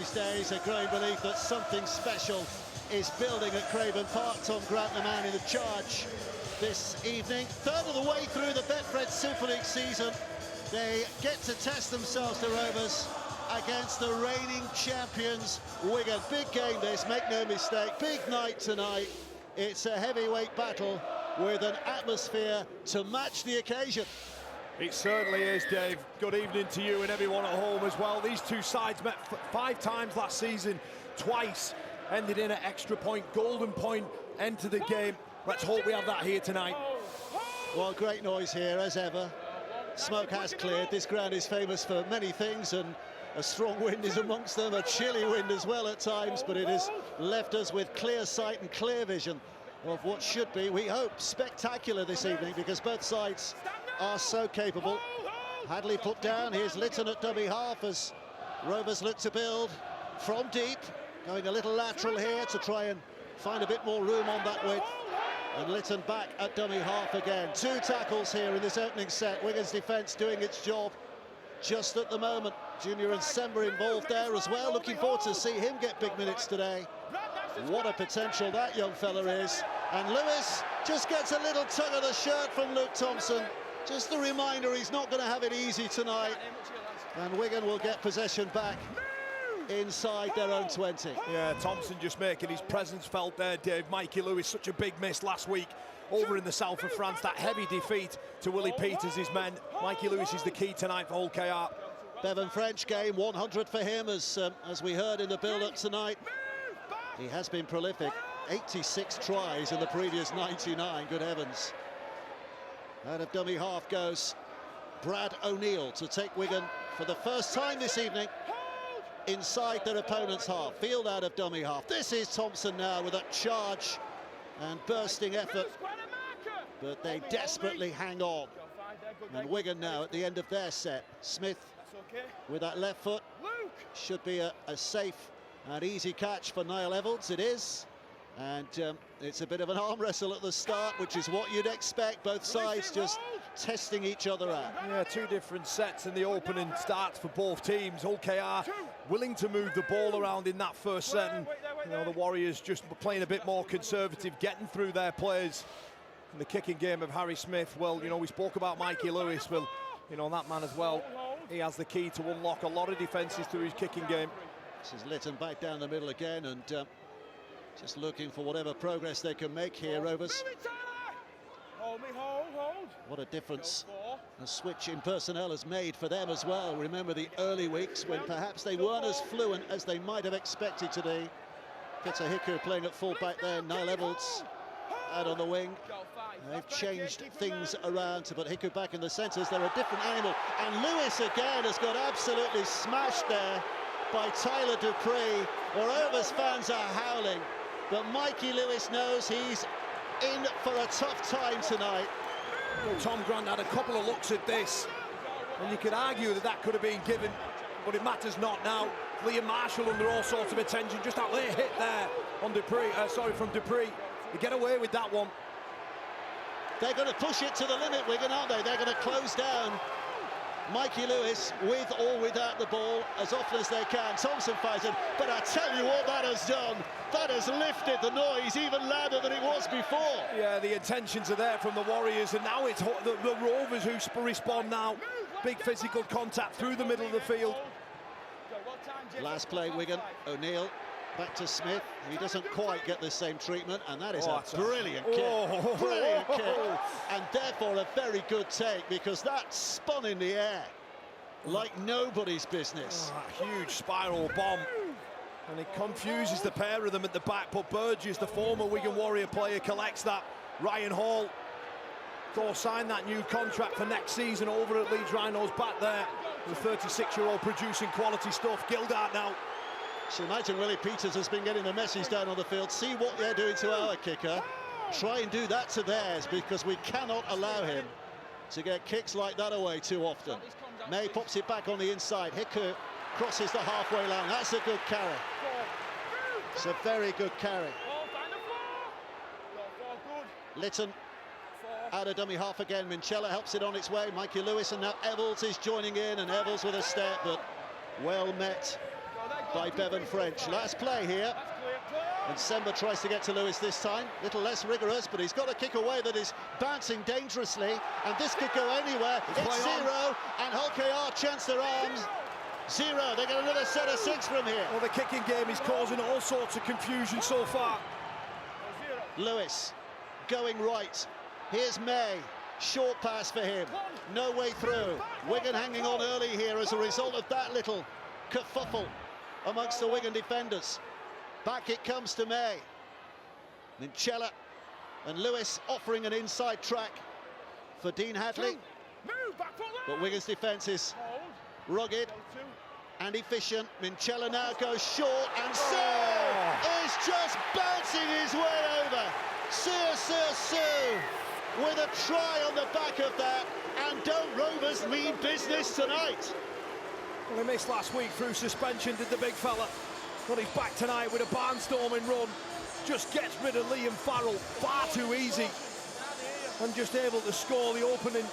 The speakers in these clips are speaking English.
these days, a growing belief that something special is building at Craven Park. Tom Grant, the man in the charge this evening. Third of the way through the Betfred Super League season. They get to test themselves, the Rovers, against the reigning champions, Wigan. Big game this, make no mistake. Big night tonight. It's a heavyweight battle with an atmosphere to match the occasion. It certainly is, Dave. Good evening to you and everyone at home as well. These two sides met 5 times last season, twice ended in an extra point, golden point end to the game. Let's hope we have that here tonight. Well, great noise here as ever. Smoke has cleared. This ground is famous for many things, and a strong wind is amongst them, a chilly wind as well at times, but it has left us with clear sight and clear vision of what should be, we hope, spectacular this evening, because both sides are so capable. Hadley put down, here's Litton at dummy half as Rovers look to build from deep, going a little lateral here to try and find a bit more room on that width. And Litton back at dummy half again. 2 tackles here in this opening set. Wigan's defence doing its job just at the moment. Junior and Sember involved there as well. Looking forward to see him get big minutes today. What a potential that young fella is. And Lewis just gets a little tug of the shirt from Luke Thompson. Just a reminder, he's not going to have it easy tonight. And Wigan will get possession back inside their own 20. Yeah, Thompson just making his presence felt there, Dave. Mikey Lewis, such a big miss last week over in the south of France. That heavy defeat to Willie Peters, his men. Mikey Lewis is the key tonight for Hull KR. Bevan French game, 100 for him, as we heard in the build-up tonight. He has been prolific. 86 tries in the previous 99, good heavens. Out of dummy half goes Brad O'Neill to take Wigan for the first time this evening inside their opponent's half. Field out of dummy half. This is Thompson now with that charge and bursting effort, but they desperately hang on. And Wigan now at the end of their set. Smith with that left foot. Should be a safe and easy catch for Niall Evalds. It is. And it's a bit of an arm wrestle at the start, which is what you'd expect. Both sides just testing each other out. Yeah, 2 different sets in the opening starts for both teams. Hull KR willing to move the ball around in that first set, and you know, the Warriors just playing a bit more conservative, getting through their plays. In the kicking game of Harry Smith, well, you know, we spoke about Mikey Lewis. Well, you know, that man as well, he has the key to unlock a lot of defences through his kicking game. This is Litton back down the middle again, and just looking for whatever progress they can make here, Rovers. What a difference a switch in personnel has made for them as well. Remember the early weeks when perhaps they weren't as fluent as they might have expected to be. Peter Hiku playing at full-back there, Niall Evalds out on the wing. They've changed things around to put Hiku back in the centres. They're a different animal. And Lewis again has got absolutely smashed there by Tyler Dupree. Rovers fans are howling. But Mikey Lewis knows he's in for a tough time tonight. Well, Tom Grant had a couple of looks at this, and you could argue that that could have been given, but it matters not now. Liam Marshall under all sorts of attention, just that late hit there on Dupree, from Dupree. They get away with that one. They're going to push it to the limit, Wigan, aren't they? They're going to close down Mikey Lewis with or without the ball as often as they can. Thompson fights him, but I tell you what that has done. That has lifted the noise even louder than it was before. Yeah, the intentions are there from the Warriors, and now it's the Rovers who respond now. Big physical contact through the middle of the field. Last play, Wigan. O'Neill back to Smith. He doesn't quite get the same treatment, and that is a brilliant kick. Brilliant kick. And therefore a very good take, because that spun in the air like nobody's business. Huge spiral bomb. And it confuses the pair of them at the back, but Burgess, the former Wigan Warrior player, collects that. Ryan Hall, go sign that new contract for next season over at Leeds Rhinos back there. The 36-year-old producing quality stuff. Gildart now. So imagine Willie Peters has been getting the message down on the field. See what they're doing to our kicker. Try and do that to theirs, because we cannot allow him to get kicks like that away too often. May pops it back on the inside. Hiku crosses the halfway line. That's a good carry. It's a very good carry. Litton out of dummy half again. Minchella helps it on its way. Mikey Lewis, and now Evalds is joining in, and Evalds with a step, but well met by Bevan French. Last play here. And Semba tries to get to Lewis this time. Little less rigorous, but he's got a kick away that is bouncing dangerously. And this could go anywhere. It's 0, and Hull KR chance their arms. 0, they get another set of 6 from here. Well, the kicking game is causing all sorts of confusion so far. Lewis going right. Here's May. Short pass for him. No way through. Wigan hanging on early here as a result of that little kerfuffle amongst the Wigan defenders. Back it comes to May. Minchella and Lewis offering an inside track for Dean Hadley. But Wigan's defence is rugged and efficient. Minchella now goes short, and Sue is just bouncing his way over. Sue with a try on the back of that, and don't Rovers mean business tonight? Well, he missed last week through suspension, did the big fella. But he's back tonight with a barnstorming run. Just gets rid of Liam Farrell far too easy, and just able to score the opening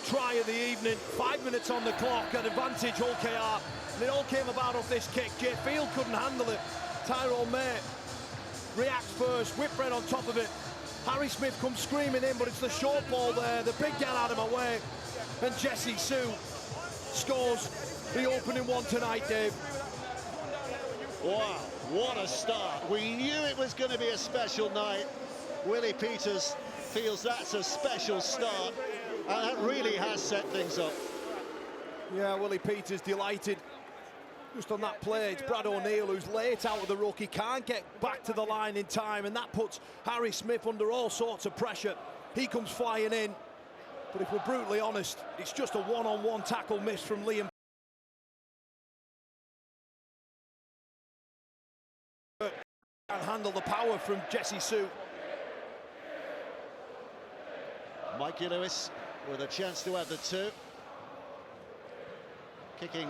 try of the evening. 5 minutes on the clock, at advantage Hull KR. And it all came about off this kick. Jay Field couldn't handle it. Tyrone May reacts first, Whitbread on top of it. Harry Smith comes screaming in, but it's the short ball there. The big get out of my way. And Jesse Sue scores the opening one tonight, Dave. Wow, what a start. We knew it was going to be a special night. Willie Peters feels that's a special start, and that really has set things up. Yeah, Willie Peters delighted just on that play. It's Brad O'Neill who's late out of the ruck. He can't get back to the line in time, and that puts Harry Smith under all sorts of pressure. He comes flying in, but if we're brutally honest, it's just a one-on-one tackle miss from Liam. And handle the power from Jesse Sue. Mikey Lewis with a chance to add the 2. Kicking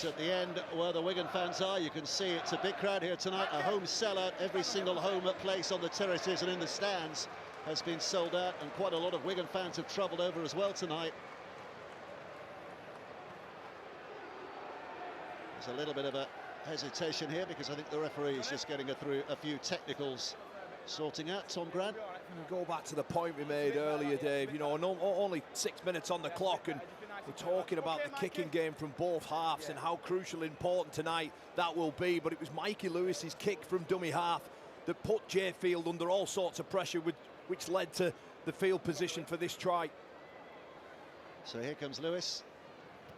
at the end where the Wigan fans are. You can see it's a big crowd here tonight, a home sellout. Every single home place on the terraces and in the stands has been sold out, and quite a lot of Wigan fans have travelled over as well tonight. There's a little bit of a hesitation here because I think the referee is just getting through a few technicals, sorting out. Tom Grant. Go back to the point we made earlier, Dave. You know, only 6 minutes on the clock, and we're talking about the kicking game from both halves and how crucial and important tonight that will be. But it was Mikey Lewis's kick from dummy half that put Jay Field under all sorts of pressure, which led to the field position for this try. So here comes Lewis,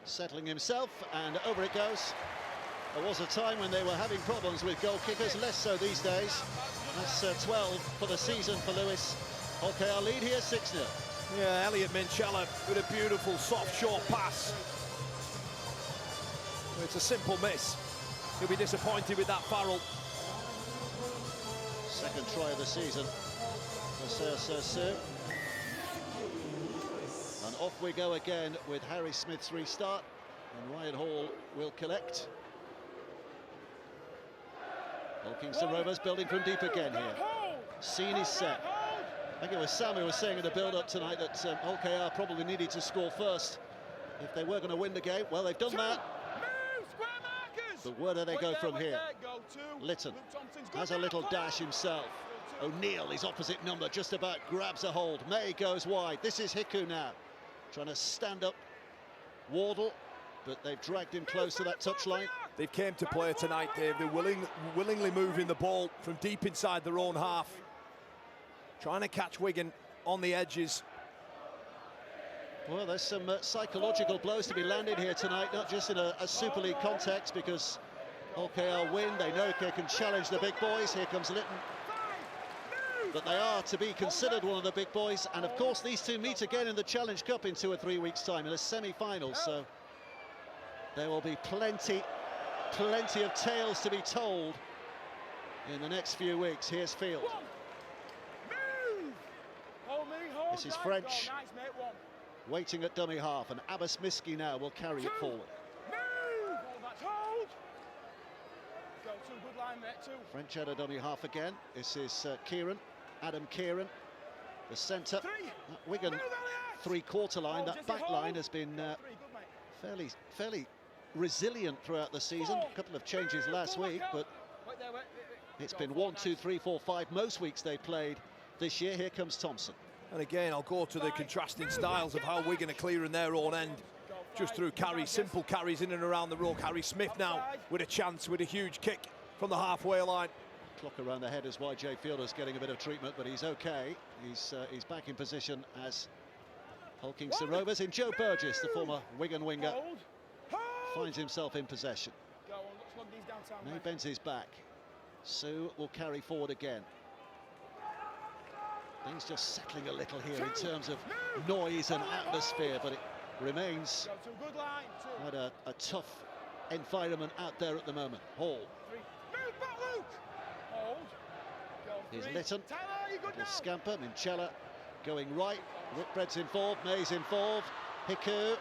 settling himself, and over it goes. There was a time when they were having problems with goal kickers, less so these days. That's 12 for the season for Lewis. Okay, our lead here, 6-0. Yeah, Elliot Minchella with a beautiful soft short pass. It's a simple miss. He'll be disappointed with that Farrell. Second try of the season for Sue. And off we go again with Harry Smith's restart, and Ryan Hall will collect. Kingston Rovers building from deep again here. Scene is set. I think it was Sam who was saying in the build-up tonight that Hull KR probably needed to score first if they were going to win the game. Well, they've done that. But where do they go from here? Lytton has a little dash himself. O'Neill, his opposite number, just about grabs a hold. May goes wide. This is Hiku now, trying to stand up Wardle, but they've dragged him close to that touchline. They've came to play tonight, Dave. They're willingly moving the ball from deep inside their own half, trying to catch Wigan on the edges. Well, there's some psychological blows to be landed here tonight, not just in a Super League context, because Hull KR win. They know they can challenge the big boys. Here comes Lytton. But they are to be considered one of the big boys. And, of course, these two meet again in the Challenge Cup in 2 or 3 weeks' time in a semi-final. So there will be plenty of tales to be told in the next few weeks. Here's Field. This is French waiting at dummy half, and Abbas Miski now will carry it forward. French at a dummy half again. This is Kieran, Adam Kieran, the centre. Wigan three-quarter line. That back line has been fairly resilient throughout the season. A couple of changes last week, but it's been 1, 2, 3, 4, 5 most weeks they played this year. Here comes Thompson. And again, I'll go to the contrasting styles of how Wigan are clearing their own end, just through carries, simple carries in and around the ruck. Harry Smith now with a chance, with a huge kick from the halfway line. Clock around the head as YJ Fielder's getting a bit of treatment, but he's okay. He's back in position as Hull Kingston Rovers. In Joe Burgess, the former Wigan winger, finds himself in possession. May bends his back. Sue will carry forward again. Things just settling a little here in terms of noise and atmosphere, but it remains quite a tough environment out there at the moment. Hall. Here's Litton. Little scamper. Minchella going right. Whitbread's involved. May's involved. Hiku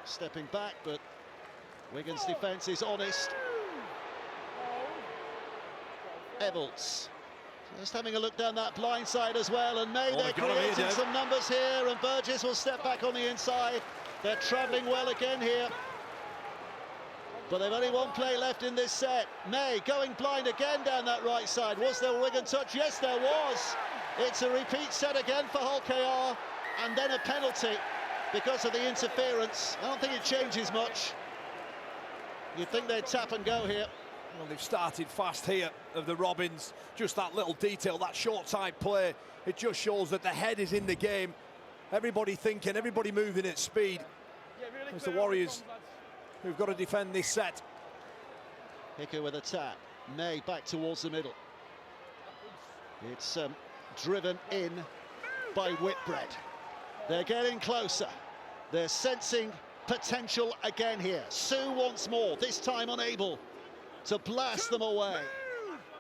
stepping back, but Wigan's defence is honest. Evelts. Just having a look down that blind side as well, and May, they're creating some numbers here, and Burgess will step back on the inside. They're travelling well again here, but they've only one play left in this set. May going blind again down that right side. Was there a Wigan touch? Yes, there was. It's a repeat set again for Hull KR, and then a penalty because of the interference. I don't think it changes much. You'd think they'd tap and go here. Well, they've started fast here of the Robins. Just that little detail, that short side play, it just shows that the head is in the game. Everybody thinking, everybody moving at speed. It's the Warriors who've got to defend this set. Hiku with a tap. May back towards the middle. It's driven in by Whitbread. They're getting closer. They're sensing potential again here. Sue once more, this time unable to blast them away.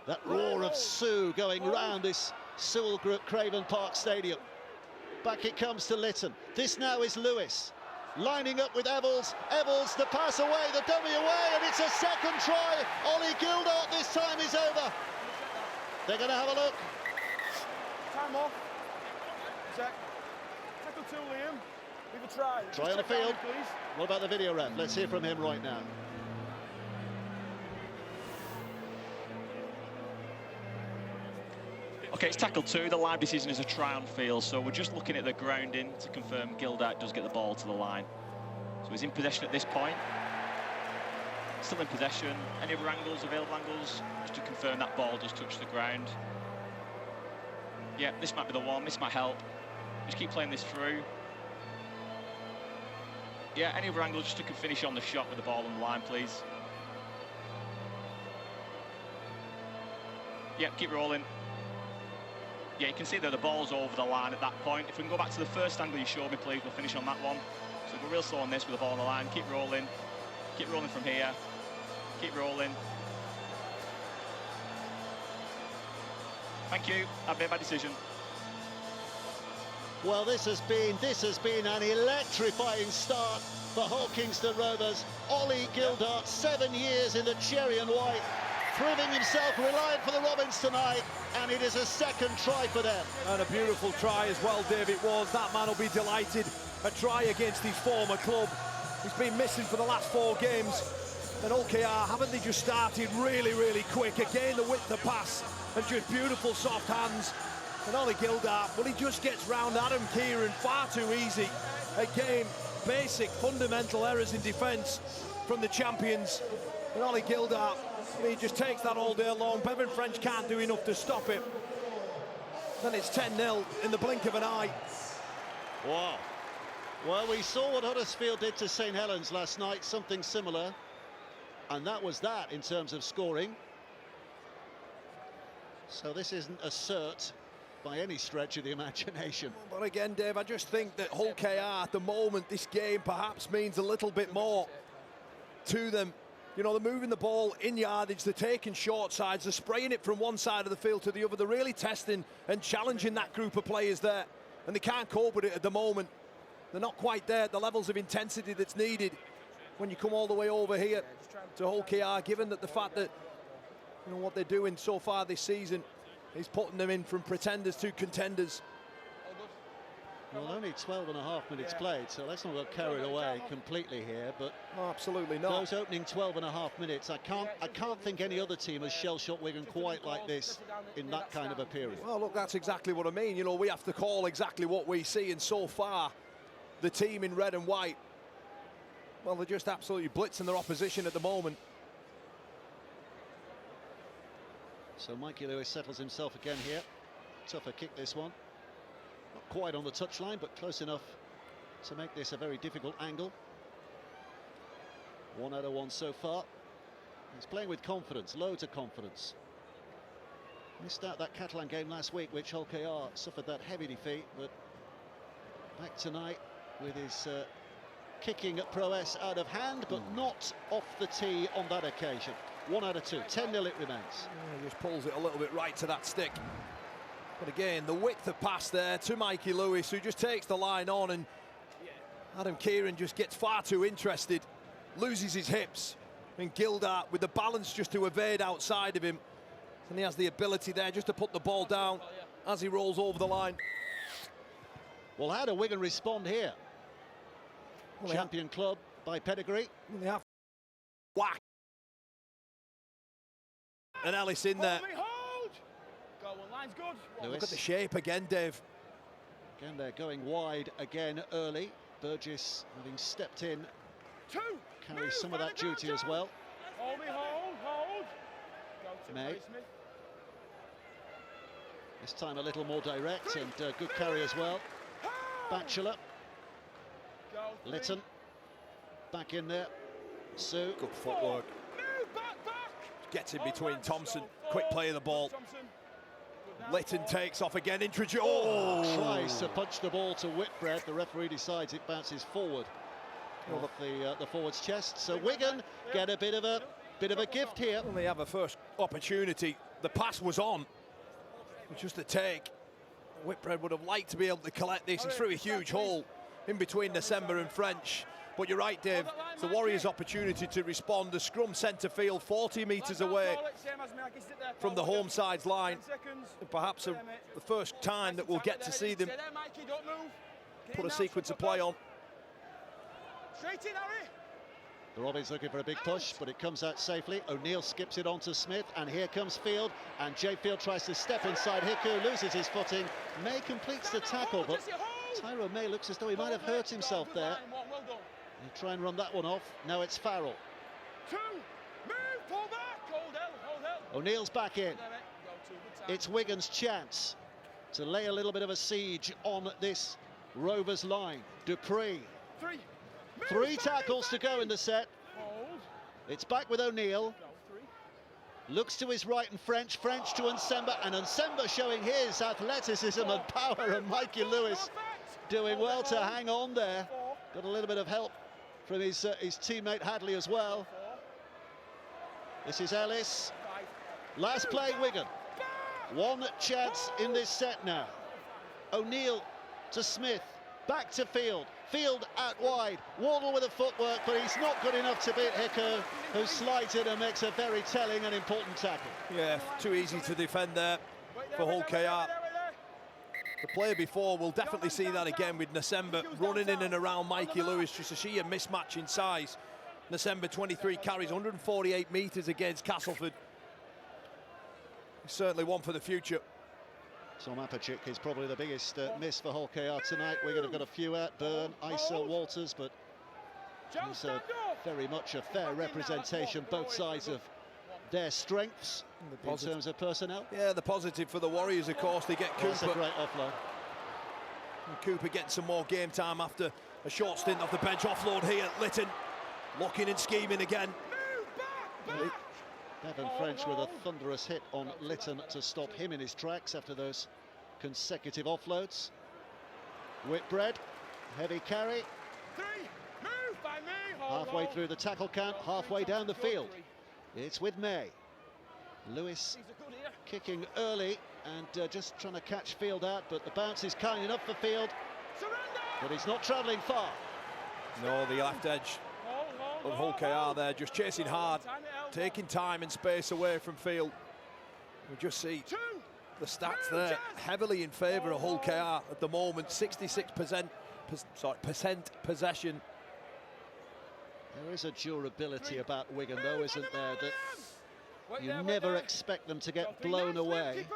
That roar of Sue going round this Sewell Group Craven Park Stadium. Back it comes to Litton. This now is Lewis. Lining up with Evels. Evels, the pass away, the dummy away, and it's a second try. Ollie Gildart this time is over. They're going to have a look. Time off. Tackle 2, Liam. Leave a try. Try on the field. What about the video ref? Let's hear from him right now. Okay, it's tackle 2. The live decision is a try on field, so we're just looking at the grounding to confirm Gildart does get the ball to the line. So he's in possession at this point. Still in possession. Any other angles, available angles, just to confirm that ball does touch the ground. Yeah, this might be the one. This might help. Just keep playing this through. Yeah, any other angle just to finish on the shot with the ball on the line, please. Yeah, keep rolling. Yeah, you can see that the ball's over the line at that point. If we can go back to the first angle you showed me, please, we'll finish on that one. So we're real slow on this with the ball on the line. Keep rolling from here. Keep rolling. Thank you. I've made my decision. Well, this has been an electrifying start for Hull Kingston Rovers. Ollie Gildart, 7 years in the cherry and white, proving himself reliant for the Robins tonight, and it is a second try for them. And a beautiful try as well, Dave, it was. That man will be delighted. A try against his former club. He's been missing for the last 4 games. And OKR, haven't they just started really, really quick? Again, the width of pass and just beautiful soft hands. And Ollie Gildart, well, he just gets round Adam Kieran far too easy. Again, basic, fundamental errors in defence from the champions. And Ollie Gildart, he just takes that all day long. Bevan French can't do enough to stop it. Then it's 10-0 in the blink of an eye. Wow. Well, we saw what Huddersfield did to St Helens last night, something similar. And that was that in terms of scoring. So this isn't a cert by any stretch of the imagination. But again, Dave, I just think that Hull KR at the moment, this game perhaps means a little bit more to them. You know, they're moving the ball in yardage, they're taking short sides, they're spraying it from one side of the field to the other. They're really testing and challenging that group of players there, and they can't cope with it at the moment. They're not quite there at the levels of intensity that's needed when you come all the way over here to Hull KR, given that the fact that, you know, what they're doing so far this season is putting them in from pretenders to contenders. Well, only 12.5 minutes played, so let's not get carried away completely here. But Oh, absolutely not. those opening 12.5 minutes, I can't think any other team has shell-shocked Wigan quite like this in that kind of a period. Well, look, that's exactly what I mean. You know, we have to call exactly what we see, and so far, the team in red and white, well, they're just absolutely blitzing their opposition at the moment. So Mikey Lewis settles himself again here. Tougher kick, this one. Not quite on the touchline, but close enough to make this a very difficult angle. 1 out of 1 so far. He's playing with confidence, loads of confidence. Missed out that Catalan game last week, which Hull KR suffered that heavy defeat, but back tonight with his kicking at prowess out of hand, but not off the tee on that occasion. 1 out of 2, 10-0 it remains. Yeah, he just pulls it a little bit right to that stick. But again, the width of pass there to Mikey Lewis, who just takes the line on, and Adam Kieran just gets far too interested, loses his hips, and Gildart with the balance just to evade outside of him. And he has the ability there just to put the ball down as he rolls over the line. Well, how do Wigan respond here? Well, Champion club by pedigree. They have whack. And Ellis in there. Go on, line's good. Lewis. Look at the shape again, Dave. Again, they're going wide again early. Burgess, having stepped in, carries some of that duty as well. Hold me, hold. Go to May. Smith. This time a little more direct, and good carry as well. Batchelor, Go. Lytton, back in there. Sue. Good footwork. Move back. Gets in between Thompson. Quick play of the ball. Lytton takes off again. Tries to punch the ball to Whitbread. The referee decides it bounces forward off the forward's chest. So Wigan get a bit of a gift here. Well, they have a first opportunity. The pass was on. It's just a take. Whitbread would have liked to be able to collect this. It's through a huge hole in between December and French. But you're right, Dave. It's the Warriors' opportunity to respond. The scrum centre field, 40 metres away from the home side's line. Perhaps the first time that we'll get to see them put a sequence of play on. Straight in, Harry. The Robins looking for a big push, but it comes out safely. O'Neill skips it on to Smith, and here comes Field. And Jay Field tries to step inside. Hiku loses his footing. May completes the tackle, but Tyrone May looks as though he might have hurt himself there. He'll try and run that one off. Now it's Farrell. Move, pull back. Hold. O'Neill's back in. It's Wigan's chance to lay a little bit of a siege on this Rovers line. Dupree. 3 tackles to go in the set. It's back with O'Neill. Looks to his right and French to Nsemba, and Nsemba showing his athleticism and power, and Mikey Lewis doing well to hang on there. Got a little bit of help from his teammate Hadley as well. This is Ellis. Last play, Wigan. 1 chance in this set now. O'Neill to Smith, back to Field. Field out wide. Wardle with a footwork, but he's not good enough to beat Hiku, who slides in and makes a very telling and important tackle. Yeah, too easy to defend there for Hull KR. The player before, we'll definitely see that again with Nsemba running in and around Mikey Lewis, just a sheer mismatch in size. Nsemba 23 carries 148 metres against Castleford. Certainly one for the future. Tom Apachik is probably the biggest miss for Hull KR tonight. We're going to have got a few out, Byrne, Isa, Walters, but it's very much a fair representation, both sides of their strengths in terms of personnel. Yeah, the positive for the Warriors, of course, they get Cooper. That's a great offload. And Cooper getting some more game time after a short stint off the bench. Offload here, Lytton locking and scheming again. Devon French with a thunderous hit on Lytton to stop him in his tracks after those consecutive offloads. Whitbread, heavy carry. Halfway through the tackle count, halfway down the field. It's with May. Lewis kicking early and just trying to catch Field out, but the bounce is kind enough for Field. But he's not travelling far. No, the left edge of Hull KR there, just chasing hard, taking time and space away from Field. We just see The stats there heavily in favour of Hull KR at the moment. 66% possession. There is a durability about Wigan, though, isn't there? That you never expect them to get blown away.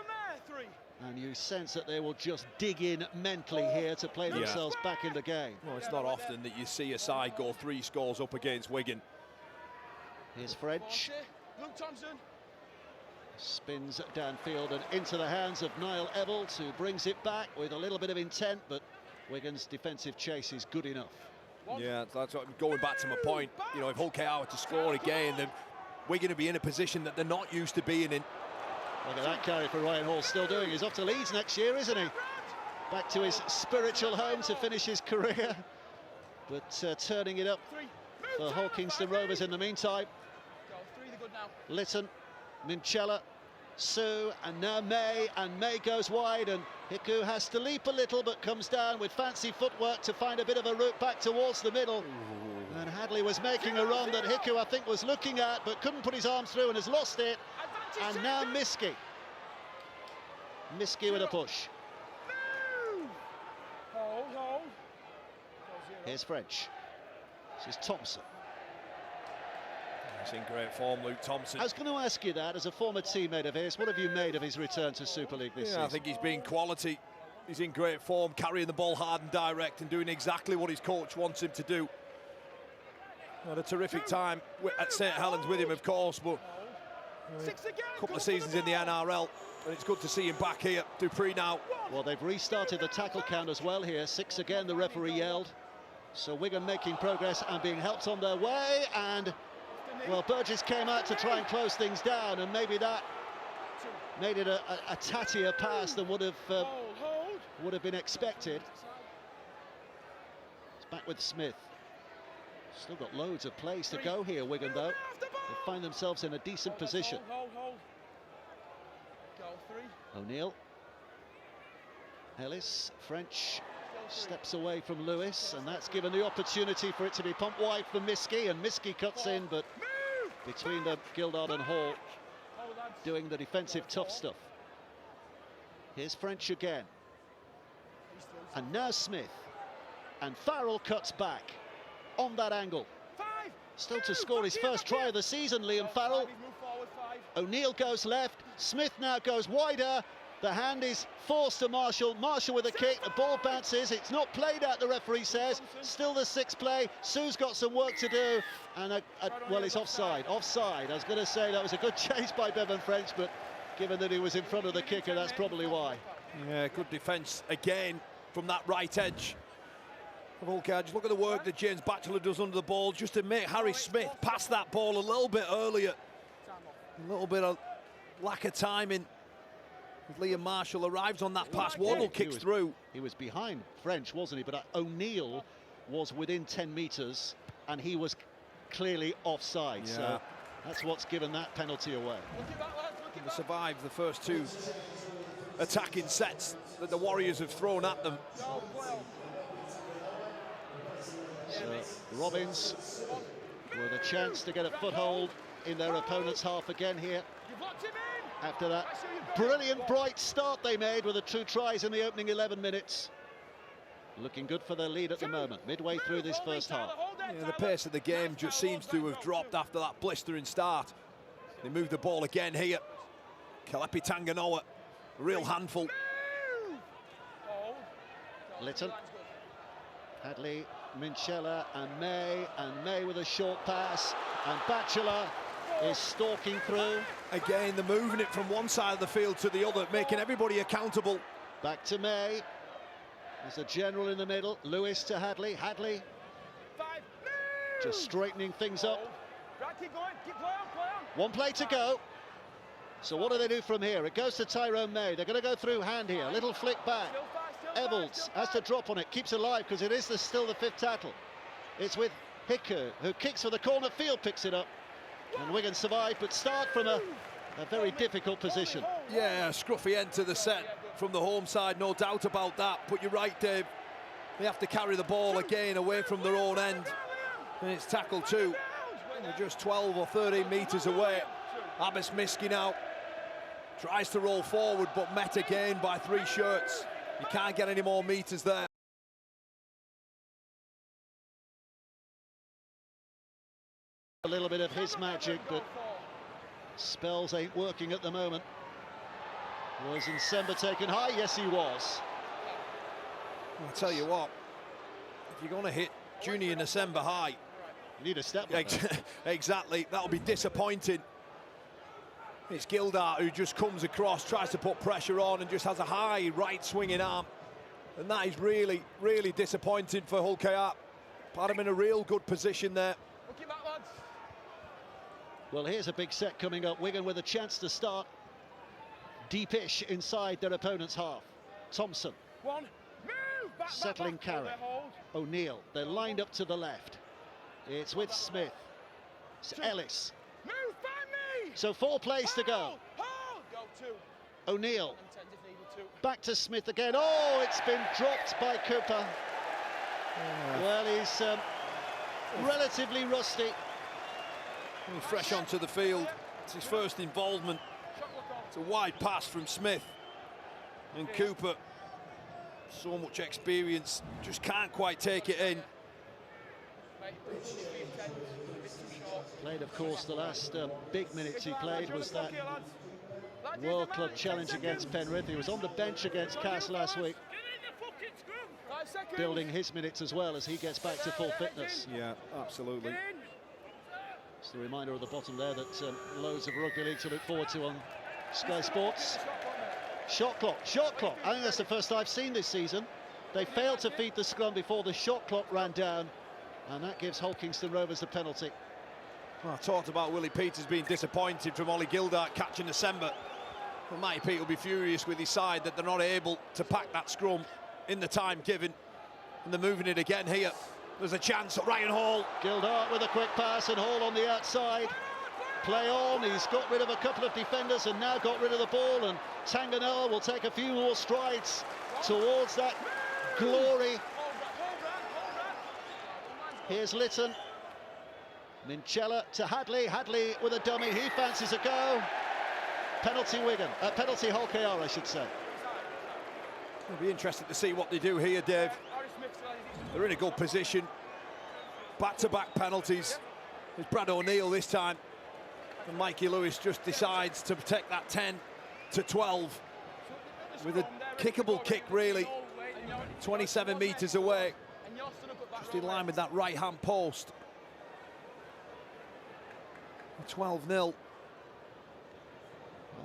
And you sense that they will just dig in mentally here to play themselves back in the game. Well, it's not often that you see a side go 3 scores up against Wigan. Here's French. Spins downfield and into the hands of Niall Evalds, who brings it back with a little bit of intent, but Wigan's defensive chase is good enough. Yeah, that's what, going back to my point. You know, if Hull KR were to score again, then Wigan would be in a position that they're not used to being in. Look at that carry for Ryan Hall, still doing. He's off to Leeds next year, isn't he? Back to his spiritual home to finish his career. But turning it up for Hull Kingston Rovers in the meantime. Litton, Minchella, Sue, and now May, and May goes wide, and Hiku has to leap a little, but comes down with fancy footwork to find a bit of a route back towards the middle. And Hadley was making a run that Hiku, I think, was looking at, but couldn't put his arms through and has lost it. And now Miski. Miski with a push. Here's French. This is Thompson. He's in great form, Luke Thompson. I was going to ask you that, as a former teammate of his, what have you made of his return to Super League this season? I think he's been quality. He's in great form, carrying the ball hard and direct and doing exactly what his coach wants him to do. Had a terrific time at St Helens with him, of course, but a couple of seasons in the NRL, and it's good to see him back here. Dupree now. Well, they've restarted the tackle count as well here. 6 again, the referee yelled. So Wigan making progress and being helped on their way, and well, Burgess came out to try and close things down, and maybe that made it a tattier pass than would have been expected. It's back with Smith. Still got loads of plays to go here, Wigan, though. They find themselves in a decent position. O'Neill. Ellis, French, steps away from Lewis, and that's given the opportunity for it to be pumped wide for Miski, and Miski cuts in, but between the Gildard and Hall doing the defensive tough stuff. Here's French again, and now Smith, and Farrell cuts back on that angle. Still to score his first try of the season, Liam Farrell. O'Neill goes left, Smith now goes wider. The hand is forced to Marshall. Marshall with a kick. The ball bounces. It's not played out, the referee says. Still the 6th play. Sue's got some work to do. And, well, it's offside. Offside. I was going to say that was a good chase by Bevan French, but given that he was in front of the kicker, that's probably why. Yeah, good defence again from that right edge. Just look at the work that James Batchelor does under the ball, just to make Harry Smith pass that ball a little bit earlier. A little bit of lack of timing. Liam Marshall arrives on that pass. Wardle kicks through. He was behind French, wasn't he? But O'Neill was within 10 metres, and he was clearly offside. Yeah. So that's what's given that penalty away. They survived the first 2 attacking sets that the Warriors have thrown at them. So Robbins with a chance to get a foothold in their opponent's half again here. After that brilliant, bright start they made with the 2 tries in the opening 11 minutes. Looking good for their lead at the moment, midway through this first half. Yeah, the pace of the game just seems to have dropped after that blistering start. They move the ball again here. Kalepi Tanganoa, a real handful. Litton, Hadley, Minchella, and May with a short pass, and Batchelor is stalking through. Again, they're moving it from one side of the field to the other, making everybody accountable. Back to May. There's a general in the middle. Lewis to Hadley. Hadley just straightening things up. One play to go. So what do they do from here? It goes to Tyrone May. They're going to go through hand here. Little flick back. Evalds has to drop on it. Keeps alive because it is still the 5th tackle. It's with Hiku, who kicks for the corner. Field picks it up. And Wigan survive, but start from a very difficult position. Yeah, scruffy end to the set from the home side, no doubt about that. But you're right, Dave. They have to carry the ball again away from their own end. And it's tackle 2. They're just 12 or 13 metres away. Abbas Miski now Tries to roll forward, but met again by 3 shirts. You can't get any more meters there. A little bit of his magic, but spells ain't working at the moment. Was Nsemba taken high? Yes, he was. I'll tell you what, if you're going to hit Junior Nsemba high, you need a step like that. Exactly, that'll be disappointing. It's Gildart who just comes across, tries to put pressure on, and just has a high right swinging arm. And that is really, really disappointing for Hull KR. Put him in a real good position there. Well, here's a big set coming up. Wigan with a chance to start deepish inside their opponent's half. Thompson. Settling carry. O'Neill. They're lined up to the left. It's with Smith. It's Ellis. So 4 plays to go. O'Neill. Back to Smith again. Oh, it's been dropped by Cooper. Well, he's relatively rusty. Fresh onto the field. It's his first involvement. It's a wide pass from Smith. And Cooper, so much experience, just can't quite take it in. Played, of course, the last big minutes he played was that World Club Challenge against Penrith. He was on the bench against Cass last week, building his minutes as well as he gets back to full fitness. Yeah, absolutely. It's the reminder at the bottom there that loads of rugby league to look forward to on Sky Sports. Shot clock, shot clock. I think that's the first I've seen this season. They failed to feed the scrum before the shot clock ran down, and that gives Hull Kingston Rovers the penalty. Well, I talked about Willie Peters being disappointed from Ollie Gildart catching Nsemba. Well, Matty Pete will be furious with his side that they're not able to pack that scrum in the time given, and they're moving it again here. There's a chance. Ryan Hall. Gildart with a quick pass and Hall on the outside. Play on. He's got rid of a couple of defenders and now got rid of the ball. And Tanganel will take a few more strides towards that glory. Here's Litton. Minchella to Hadley. Hadley with a dummy. He fancies a go. Penalty Wigan. Penalty Hull KR, I should say. It'll be interesting to see what they do here, Dave. They're in a good position. Back-to-back penalties. It's Brad O'Neill this time. And Mikey Lewis just decides to protect that 10-12 with a kickable kick, really. 27 metres away. Just in line with that right-hand post. 12-0. Well,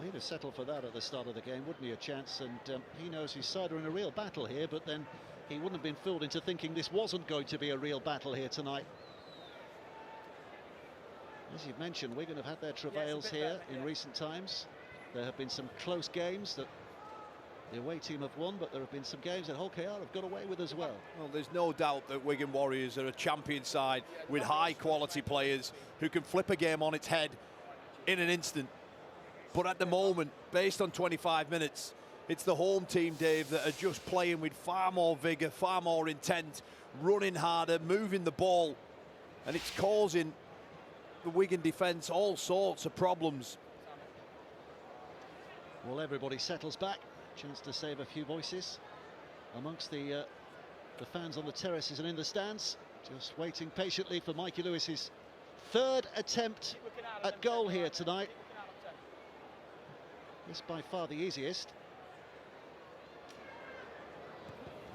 he'd have settled for that at the start of the game, wouldn't he? A chance, and he knows his side are in a real battle here, but then he wouldn't have been fooled into thinking this wasn't going to be a real battle here tonight. As you've mentioned, Wigan have had their travails here in recent times. There have been some close games that the away team have won, but there have been some games that Hull KR have got away with as well. Well, there's no doubt that Wigan Warriors are a champion side with high-quality players who can flip a game on its head in an instant. But at the moment, based on 25 minutes, it's the home team, Dave, that are just playing with far more vigour, far more intent, running harder, moving the ball, and it's causing the Wigan defence all sorts of problems. Well, everybody settles back. Chance to save a few voices amongst the fans on the terraces and in the stands. Just waiting patiently for Mikey Lewis's 3rd attempt at goal here tonight. This by far the easiest.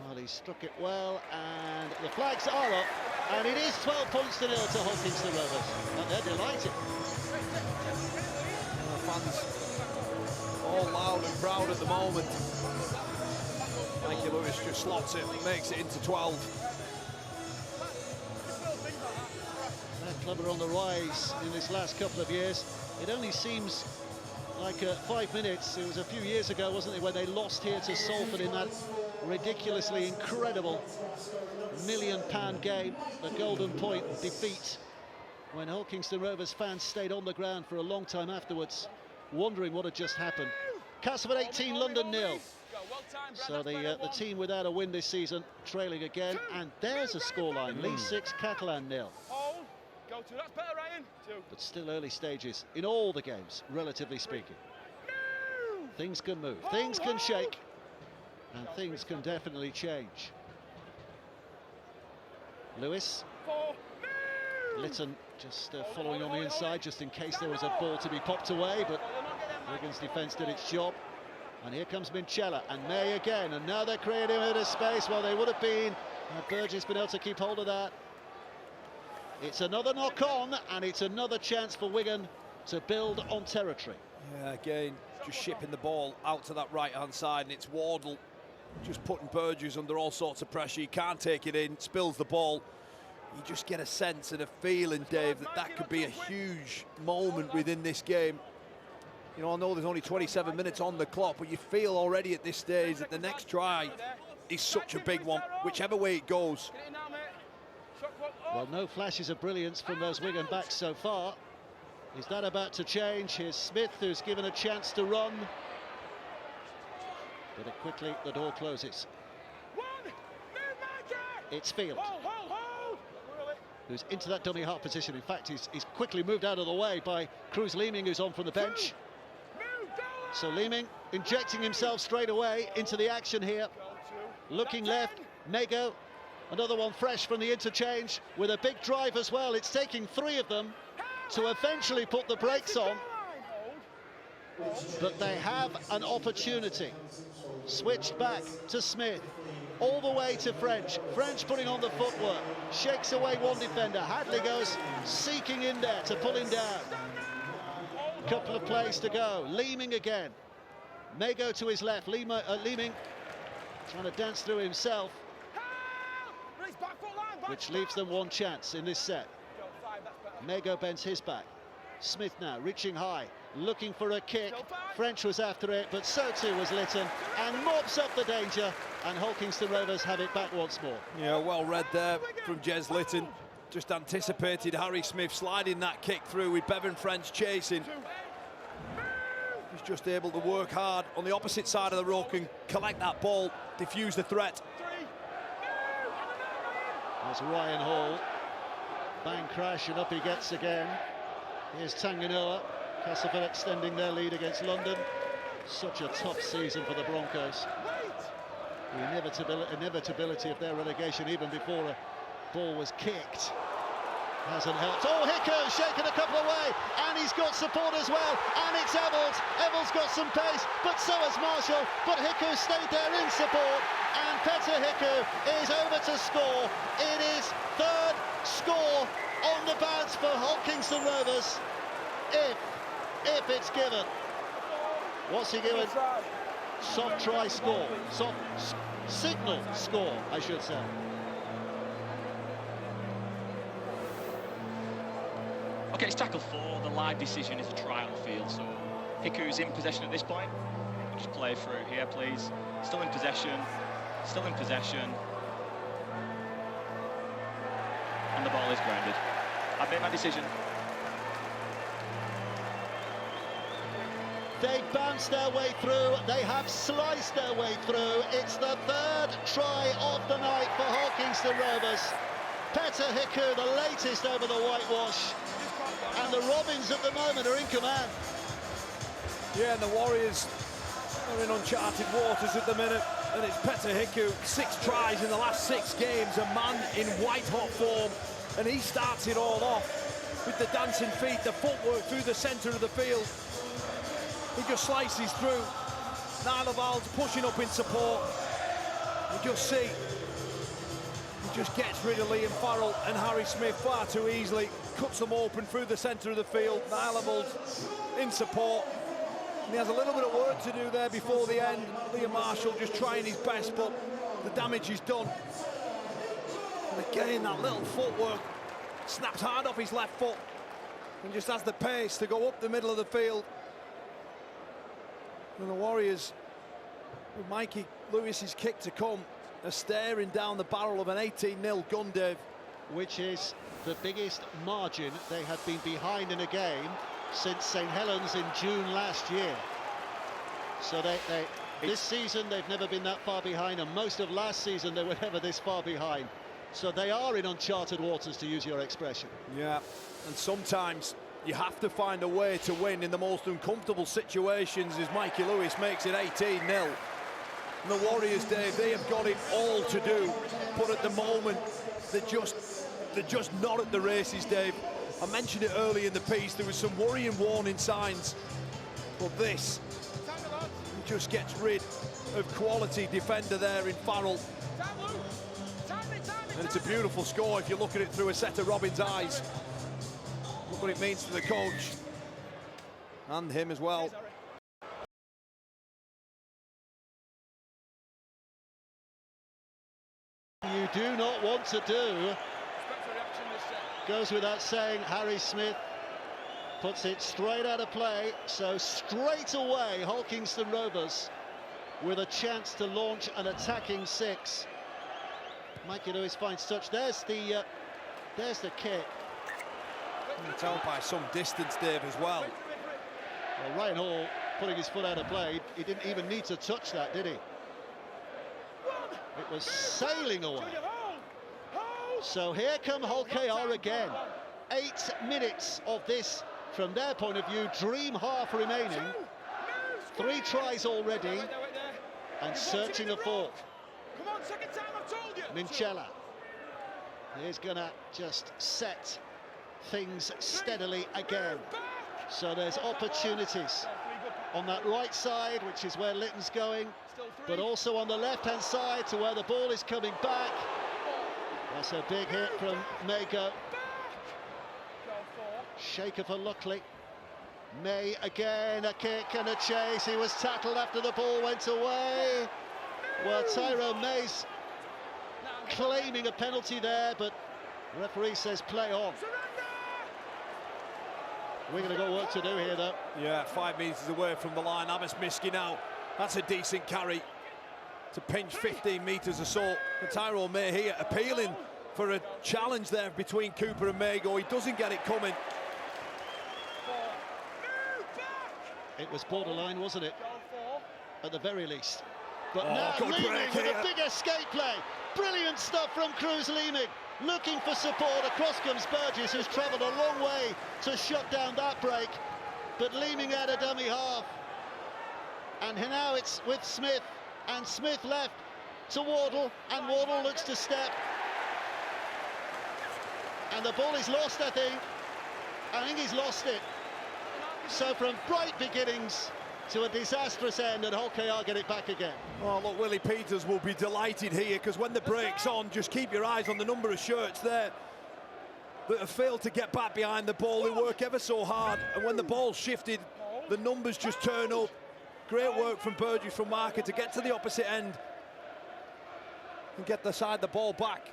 Well, he struck it well, and the flags are up, and it is 12 points to 0 to Hull Kingston Rovers, and they're delighted. The fans all loud and proud at the moment. Mikey Lewis just slots it, makes it into 12. That club are on the rise in this last couple of years. It only seems like 5 minutes. It was a few years ago, wasn't it, when they lost here to Salford in that ridiculously incredible £1 million game, the Golden Point defeat, when Hull Kingston Rovers fans stayed on the ground for a long time afterwards, wondering what had just happened. Castleford 18, London 0. So the team without a win this season, trailing again, and there's a scoreline. Leeds 6, Catalan 0. But still early stages in all the games, relatively speaking. Things can move, things can shake, and things can definitely change. Lewis. Lytton just following on the inside, just in case there was a ball to be popped away, but Wigan's defence did its job. And here comes Minchella, and May again, and now they're creating a bit of space. Well, they would have been. Burgess been able to keep hold of that. It's another knock-on, and it's another chance for Wigan to build on territory. Yeah, again, just shipping the ball out to that right-hand side, and it's Wardle just putting Burgess under all sorts of pressure. He can't take it in, spills the ball. You just get a sense and a feeling, Dave, that could be a huge moment within this game. You know, I know there's only 27 minutes on the clock, but you feel already at this stage that the next try is such a big one, whichever way it goes. Well, no flashes of brilliance from those Wigan backs so far. Is that about to change? Here's Smith, who's given a chance to run. But quickly the door closes. It's Field, who's into that dummy half position. In fact, he's quickly moved out of the way by Cruz Leeming, who's on from the bench. So Leeming injecting himself straight away into the action here. Looking left, Mago, another one fresh from the interchange with a big drive as well. It's taking 3 of them to eventually put the brakes on. But they have an opportunity. Switched back to Smith. All the way to French. French putting on the footwork. Shakes away one defender. Hadley goes seeking in there to pull him down. Couple of plays to go. Leeming again. Mago to his left. Leeming trying to dance through himself, which leaves them one chance in this set. Mago bends his back. Smith now reaching high, looking for a kick. French was after it, but so too was Lytton, and mops up the danger, and Hulkingston Rovers have it back once more. Yeah, well read there from Jez Lytton. Just anticipated Harry Smith sliding that kick through with Bevan French chasing. He's just able to work hard on the opposite side of the ruck and collect that ball, diffuse the threat. There's Ryan Hall. Bang crash, and up he gets again. Here's Tanganoa. Castleford extending their lead against London. Such a tough season for the Broncos. The inevitability of their relegation even before a ball was kicked hasn't helped. Oh, Hicko's shaken a couple away, and he's got support as well, and it's Evalds. Evalds got some pace, but so has Marshall, but Hicko stayed there in support, and Petter Hicko is over to score. It is 3rd score on the bounce for Hulkingston Rovers, if it's given. What's he given? Soft try score, soft signal score, I should say. Okay, it's tackle 4. The live decision is a try on field, so Hiku's in possession at this point. Just play through here, please. Still in possession. Still in possession. And the ball is grounded. I've made my decision. They bounced their way through, they have sliced their way through. It's the 3rd try of the night for Hulkingston Rovers. Petter Hiku, the latest over the whitewash. And the Robins at the moment are in command. Yeah, and the Warriors are in uncharted waters at the minute. And it's Petter Hiku, 6 tries in the last 6 games, a man in white-hot form. And he starts it all off with the dancing feet, the footwork through the centre of the field. He just slices through. Niall Evalds pushing up in support. You just see, he just gets rid of Liam Farrell and Harry Smith far too easily. Cuts them open through the centre of the field. Niall Evalds in support. And he has a little bit of work to do there before the end. Liam Marshall just trying his best, but the damage is done. And again, that little footwork snaps hard off his left foot and just has the pace to go up the middle of the field. And the Warriors, with Mikey Lewis's kick to come, are staring down the barrel of an 18-0 gun, Dave. Which is the biggest margin they have been behind in a game since St Helens in June last year. So this season they've never been that far behind, and most of last season they were never this far behind. So they are in uncharted waters, to use your expression. Yeah, and sometimes you have to find a way to win in the most uncomfortable situations, as Mikey Lewis makes it 18-0. And the Warriors, Dave, they have got it all to do, but at the moment, they're just not at the races, Dave. I mentioned it early in the piece, there was some worrying warning signs, but this just gets rid of quality defender there in Farrell. And it's a beautiful score if you look at it through a set of Robin's eyes. Look what it means to the coach and him as well. You do not want to do. Goes without saying, Harry Smith puts it straight out of play, so straight away Hulkingston Rovers with a chance to launch an attacking six. Mikey Lewis finds touch. There's the kick. It's out by some distance, Dave, as well. Well, Ryan Hall putting his foot out of play. He didn't even need to touch that, did he? It was sailing away. So here come Hull KR again. 8 minutes of this, from their point of view, dream half remaining. 3 tries already, and searching a fourth. Minchella is gonna just set things steadily again. So there's opportunities on that right side, which is where Litton's going, but also on the left-hand side to where the ball is coming back. That's a big hit from Mago. Shaker for Luckley. May again, a kick and a chase. He was tackled after the ball went away. Well, Tyrone May's claiming a penalty there, but the referee says play on. We're going to got work to do here, though. Yeah, 5 metres away from the line. Abbas Miski now. That's a decent carry to pinch 15 metres or so. And Tyrone May here appealing for a challenge there between Cooper and Mago. He doesn't get it coming. It was borderline, wasn't it? At the very least. But now good Leeming break with here. a big escape play. Brilliant stuff from Cruz Leeming. Looking for support. Across comes Burgess, who's travelled a long way to shut down that break. But Leeming had a dummy half. And now it's with Smith. And Smith left to Wardle. And Wardle looks to step. And the ball is lost, I think. I think he's lost it. So from bright beginnings to a disastrous end, and Hull KR get it back again. Oh, look, Willie Peters will be delighted here, because when the break's on, just keep your eyes on the number of shirts there that have failed to get back behind the ball. They work ever so hard, and when the ball's shifted, the numbers just turn up. Great work from Burgess, from Marker, to get to the opposite end and get the side the ball back.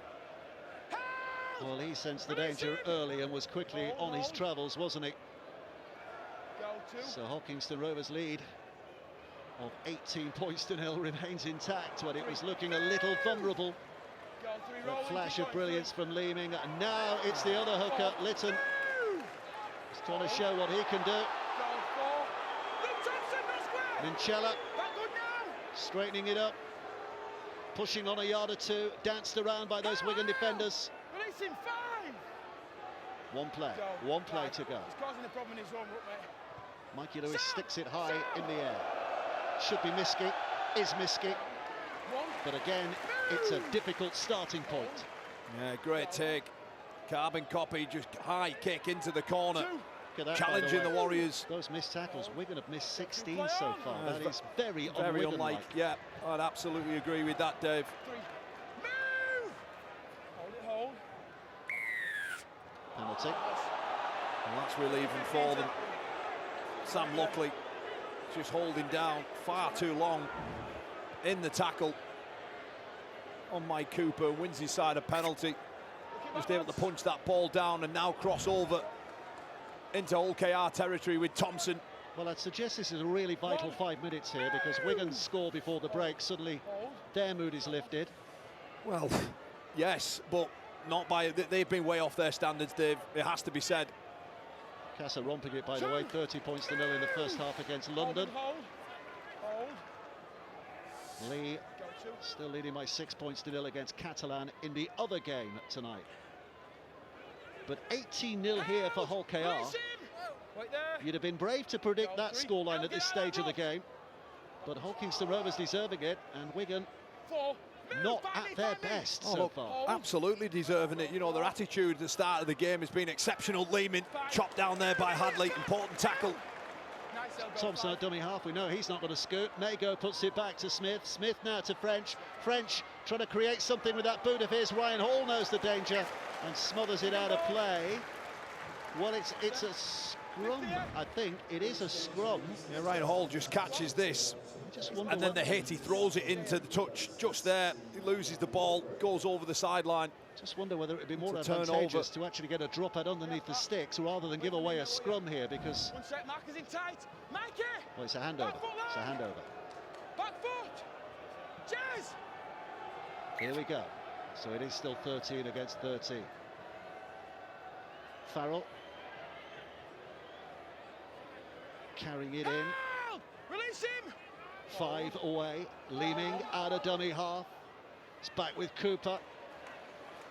Well, he sensed the danger early and was quickly on his travels, wasn't he? So Hulkingston Rovers' lead of 18 points to 0 remains intact when it was looking a little vulnerable. A flash of brilliance from Leeming, and now it's the other hooker, Litton. He's trying to show what he can do. Minchella straightening it up, pushing on a yard or two, danced around by those Wigan defenders. One play to go. Mikey Lewis sticks it high in the air. Should be Miski, is Miski. But again, it's a difficult starting point. Yeah, great take. Carbon copy, just high kick into the corner. That, challenging the Warriors. Those missed tackles. Wigan have missed 16 so far. That is very unlike. Yeah, I'd absolutely agree with that, Dave. Penalty. And that's relieving for them. Sam Luckley just holding down far too long in the tackle on Mike Cooper. Wins his side a penalty. Just able to punch that ball down and now cross over into Hull KR territory with Thompson. Well, I'd suggest this is a really vital 5 minutes here, because Wigan score before the break. Suddenly their mood is lifted. Well, yes, but not by... They've been way off their standards, Dave. It has to be said. Casa romping it, by the way, 30 points to 0 in the first half against London. Lee still leading by 6 points to 0 against Catalan in the other game tonight. But 18-0 here for Hull KR. Right there. You'd have been brave to predict that scoreline at this stage of the game. But Holkingston Rovers deserving it, and Wigan 4. not at their best so far. Absolutely deserving it. You know, their attitude at the start of the game has been exceptional. Lehman chopped down there by Hadley, important tackle. Thompson at dummy half, we know he's not going to scoot. Mago puts it back to Smith. Smith now to French. French trying to create something with that boot of his. Ryan Hall knows the danger and smothers it out of play. Well, it's a scrum, I think. It is a scrum. Yeah, Ryan Hall just catches this. And then the hit, he throws it into the touch just there. He loses the ball, goes over the sideline. Just wonder whether it would be more advantageous to actually get a drop out underneath the sticks rather than give away a scrum here, because... One sec, Marcus in tight. Mikey! Well, it's a handover. It's a handover. Back foot! Cheers! Here we go. So it is still 13 against 13. Farrell. Carrying it in. Release him! 5 away. Leeming out of dummy half. It's back with Cooper.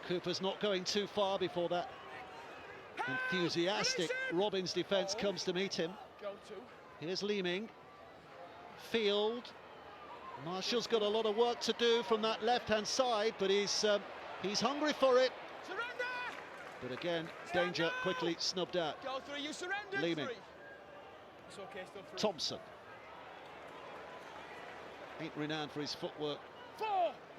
Cooper's not going too far before that enthusiastic Robins defence comes to meet him. Here's Leeming. Field. Marshall's got a lot of work to do from that left-hand side, but he's hungry for it. Surrender! But again, danger quickly snubbed out. Go 3, you surrender. Leeming. 3. It's okay, still 3. Thompson. Ain't renowned for his footwork 4.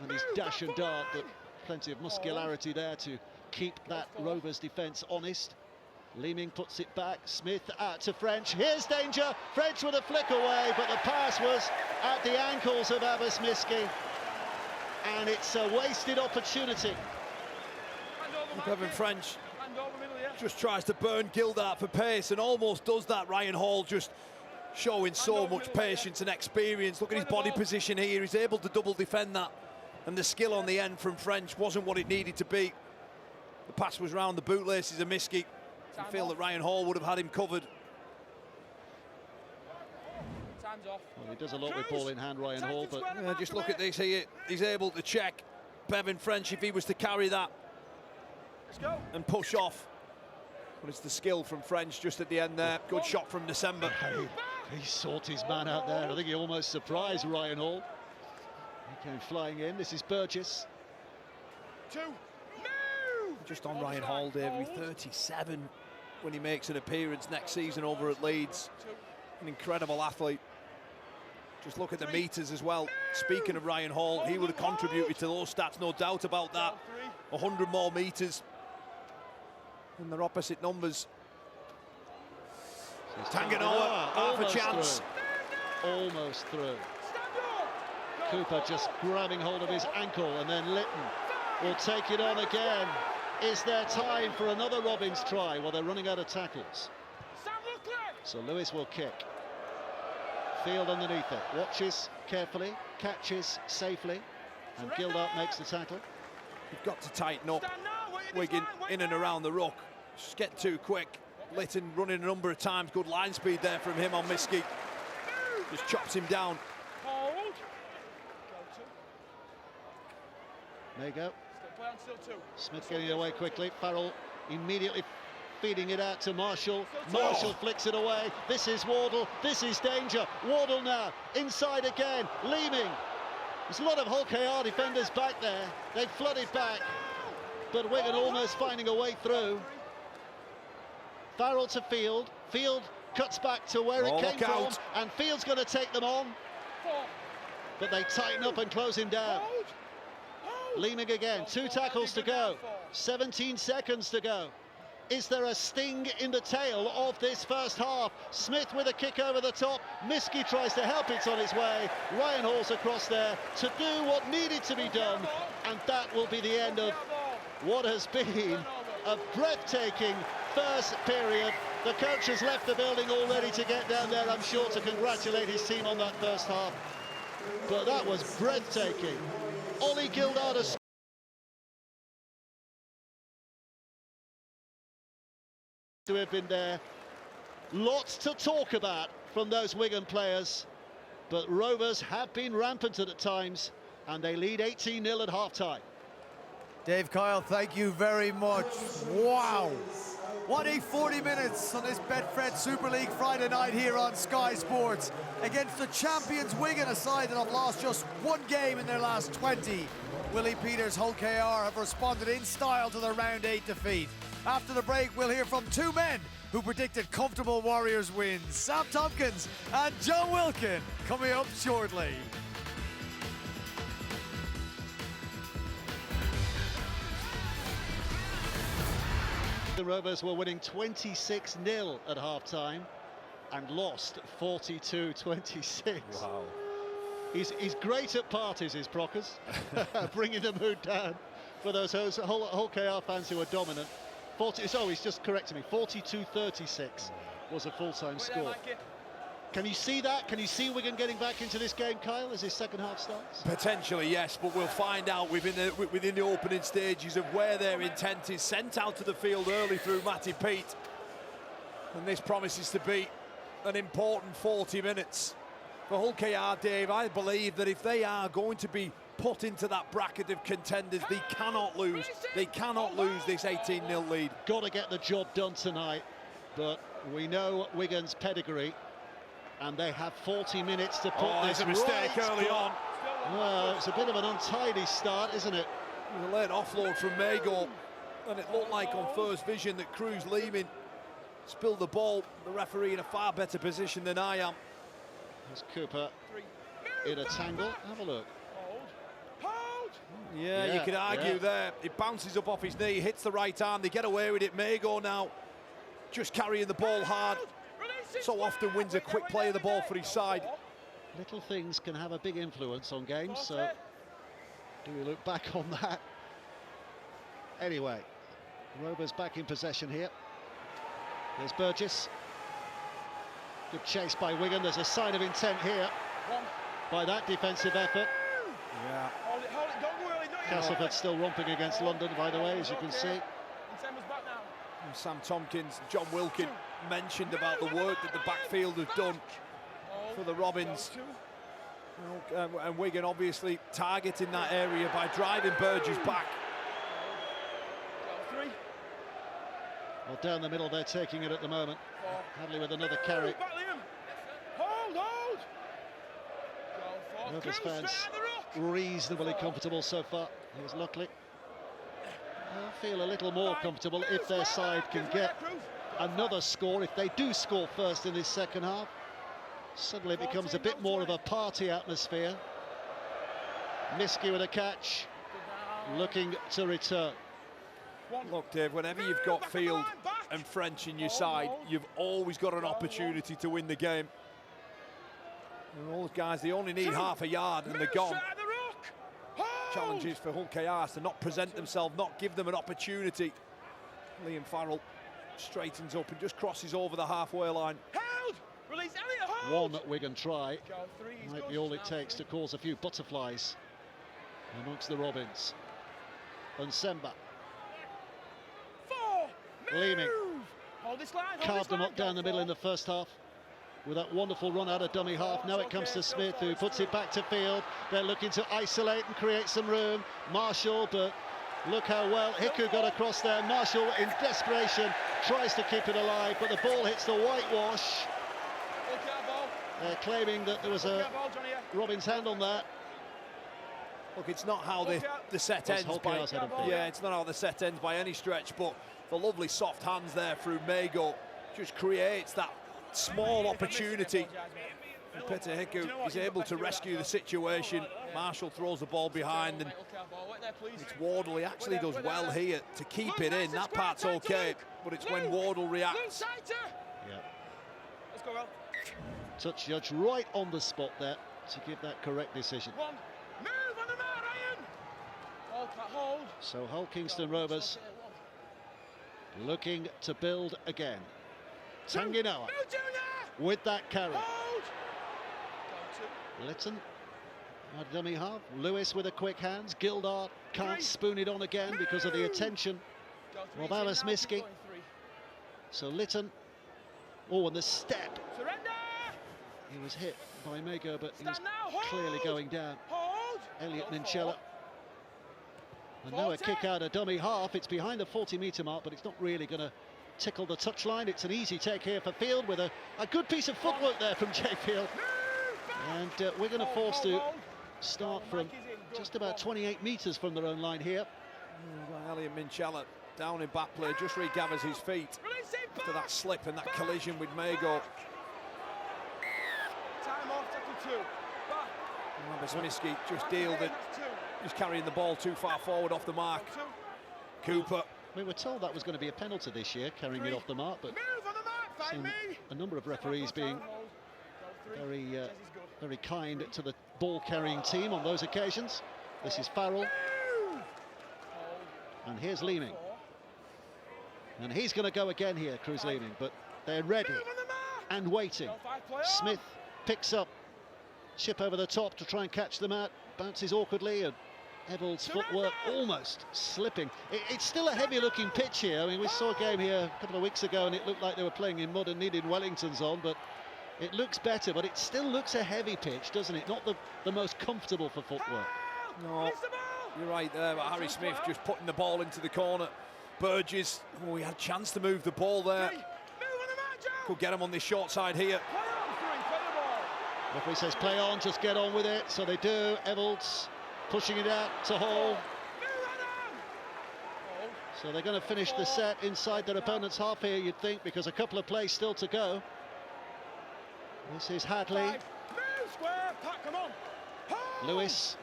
and his dash and dart, but plenty of muscularity there to keep that Rovers defence honest. Leeming puts it back. Smith out to French. Here's danger. French with a flick away, but the pass was at the ankles of Abbas Miski. And it's a wasted opportunity. Kevin French just tries to burn Gildart for pace and almost does that. Ryan Hall just showing so much patience and experience. Look at his body position here. He's able to double defend that. And the skill on the end from French wasn't what it needed to be. The pass was round the bootlaces of Miski. I feel that Ryan Hall would have had him covered. Time's off. Well, he does a lot with ball in hand, Ryan Hall, but Yeah, just look at this here. He's able to check Bevan French if he was to carry that Let's go. and push off. But it's the skill from French just at the end there. Good shot from December. he sought his man out there. I think he almost surprised Ryan Hall. He came flying in. This is Burgess. 2. Move! Just on Ryan Hall, Dave, he's 37 when he makes an appearance next season over at Leeds. An incredible athlete. Just look at the meters as well. Speaking of Ryan Hall, he would have contributed to those stats, no doubt about that. 100 more meters. And their opposite numbers. Tanganoa, half a chance. Through. Almost through. Cooper just grabbing hold of his ankle, and then Litton will take it on again. Is there time for another Robins try? Well, they're running out of tackles. So Lewis will kick. Field underneath it. Watches carefully, catches safely, and Gildart makes the tackle. You've got to tighten up. Wigan in and around the ruck. Just get too quick. Litton running a number of times. Good line speed there from him on Miski. Just chops him down. Hold. Mago. Still 2. Smith getting it away quickly. Farrell immediately feeding it out to Marshall. Marshall flicks it away. This is Wardle. This is danger. Wardle now inside again. Leeming. There's a lot of Hull KR defenders back there. They've flooded back, but Wigan almost finding a way through. Farrell to Field. Field cuts back to where it came from, and Field's going to take them on. But they tighten up and close him down. Leeming again, 2 tackles to go, 17 seconds to go. Is there a sting in the tail of this first half? Smith with a kick over the top. Miski tries to help, it's on its way. Ryan Hall's across there to do what needed to be done, and that will be the end of what has been a breathtaking first period. The coach has left the building already to get down there, I'm sure, to congratulate his team on that first half. But that was breathtaking. Ollie Gildart to have been there. Lots to talk about from those Wigan players, but Rovers have been rampant at times, and they lead 18-0 at half-time. Dave, Kyle, thank you very much. Wow. What a 40 minutes on this Betfred Super League Friday night here on Sky Sports against the champions Wigan, a side that have lost just one game in their last 20. Willie Peters, Hull KR have responded in style to their round 8 defeat. After the break, we'll hear from two men who predicted comfortable Warriors wins, Sam Tompkins and John Wilkin, coming up shortly. The Rovers were winning 26-0 at half-time and lost 42-26. Wow. He's great at parties, is Prockers, bringing the mood down for those Hull KR fans who are dominant. He's just correcting me, 42-36 was a full-time score. Can you see that? Can you see Wigan getting back into this game, Kyle, as his second half starts? Potentially, yes, but we'll find out within the opening stages of where their intent is. Sent out to the field early through Matty Pete. And this promises to be an important 40 minutes. For Hull KR, Dave, I believe that if they are going to be put into that bracket of contenders, they cannot lose. They cannot lose this 18-0 lead. Got to get the job done tonight, but we know Wigan's pedigree. And they have 40 minutes to put this a mistake right early on. Well, it's a bit of an untidy start, isn't it? A late offload from Mago, and it looked like on first vision that Cruz Leeming spilled the ball. The referee in a far better position than I am. There's Cooper in a tangle. Have a look. Yeah, you could argue there. It bounces up off his knee, hits the right arm. They get away with it. Mago now just carrying the ball hard. So often wins a quick play of the ball for his side. Little things can have a big influence on games, so do we look back on that? Anyway, Rovers back in possession here. There's Burgess. Good chase by Wigan. There's a sign of intent here by that defensive effort. Yeah. Hold it, don't worry, Castleford still romping against London, by the way, as you can see. Sam Tompkins, John Wilkin mentioned about the work that the backfield has done for the Robins. And Wigan obviously targeting that area by driving Burgess back. Well, down the middle, they're taking it at the moment. Hadley with another carry. Hold! Rovers fans reasonably comfortable so far. Here's Luckley. They'll feel a little more comfortable if their side can get another score. If they do score first in this second half, suddenly it becomes a bit more of a party atmosphere. Miski with a catch, looking to return. Look, Dave, whenever you've got Field and French in your side, you've always got an opportunity to win the game. And those guys, they only need half a yard and they're gone. Challenges for Hull KR to not present themselves, not give them an opportunity. Liam Farrell straightens up and just crosses over the halfway line. One Wigan try might be all it takes to cause a few butterflies amongst the Robins. And Semba. Leeming carved them up down the middle in the first half with that wonderful run out of dummy half. Now it comes to Smith, who puts it back to Field. They're looking to isolate and create some room. Marshall, but look how well Hiku got across there. Marshall, in desperation, tries to keep it alive, but the ball hits the whitewash. They're claiming that there was a Robins hand on that. Look, it's not how the set ends. Yeah, it's not how the set ends by any stretch, but the lovely soft hands there through Mago just creates that small opportunity. And Peter Hiku is able to rescue the situation. Marshall throws the ball behind, and it's Wardle. He actually does well here to keep it in. That part's okay, but it's when Wardle reacts. Yeah. Touch judge right on the spot there to give that correct decision. So Hull Kingston Rovers looking to build again. Tanginoa with that carry. Lytton, dummy half. Lewis with a quick hands. Gildart can't spoon it on again because of the attention of Alice Miski. So Lytton, and the step. He was hit by Mago, but he was clearly going down. Elliot Minchella. And now a kick out of dummy half. It's behind the 40-metre mark, but it's not really going to tickle the touchline. It's an easy take here for Field with a good piece of footwork there from Jay Field. And we're going to force to start from just about 28 metres from their own line here. Elliot Minchella down in back play, just regathers his feet after that slip and that collision with Mago. Time off, tackle 2. Smisky just dealed it, just carrying the ball too far forward off the mark. Cooper. We were told that was going to be a penalty this year, carrying it off the mark, but seen a number of referees being very kind to the ball-carrying team on those occasions. This is Farrell. And here's Leeming. And he's going to go again here, Cruz Leeming, but they're ready and waiting. Smith picks up, chip over the top to try and catch them out, bounces awkwardly, and Evalds' footwork almost slipping. It's still a heavy-looking pitch here. I mean, we saw a game here a couple of weeks ago, and it looked like they were playing in mud and needed Wellingtons on, but it looks better, but it still looks a heavy pitch, doesn't it? Not the most comfortable for footwork. No, you're right there, but Harry Smith just putting the ball into the corner. Burgess, oh, he had a chance to move the ball there. Could get him on this short side here. Referee says play on, just get on with it. So they do. Evalds pushing it out to Hall. So they're going to finish the set inside their opponent's half here, you'd think, because a couple of plays still to go. This is Hadley. Lewis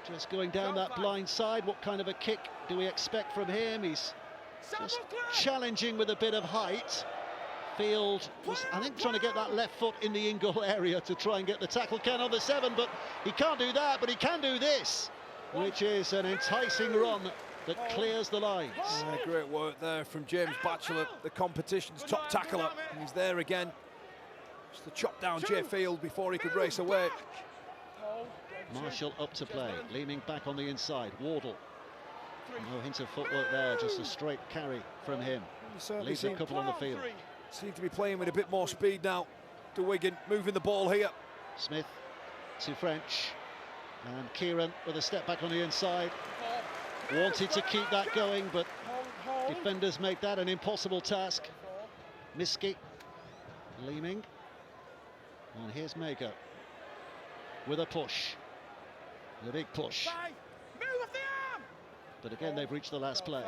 just going down that blind side. What kind of a kick do we expect from him? He's just challenging with a bit of height. Field was, I think, trying to get that left foot in the in-goal area to try and get the tackle. Can on the 7, but he can't do that, but he can do this, which is an enticing run that clears the lines. Yeah, great work there from James Batchelor, the competition's top tackler. He's there again. Just to chop down Jay Field before he could race away. Marshall up to play, Leeming back on the inside. Wardle, no hint of footwork there, just a straight carry from him. Leaves a couple on the field. Seem to be playing with a bit more speed now to Wigan, moving the ball here. Smith to French, and Kieran with a step back on the inside. Wanted to keep that going, but defenders make that an impossible task. Miski, Leeming, and here's Mago with a push. The big push. But again, they've reached the last play.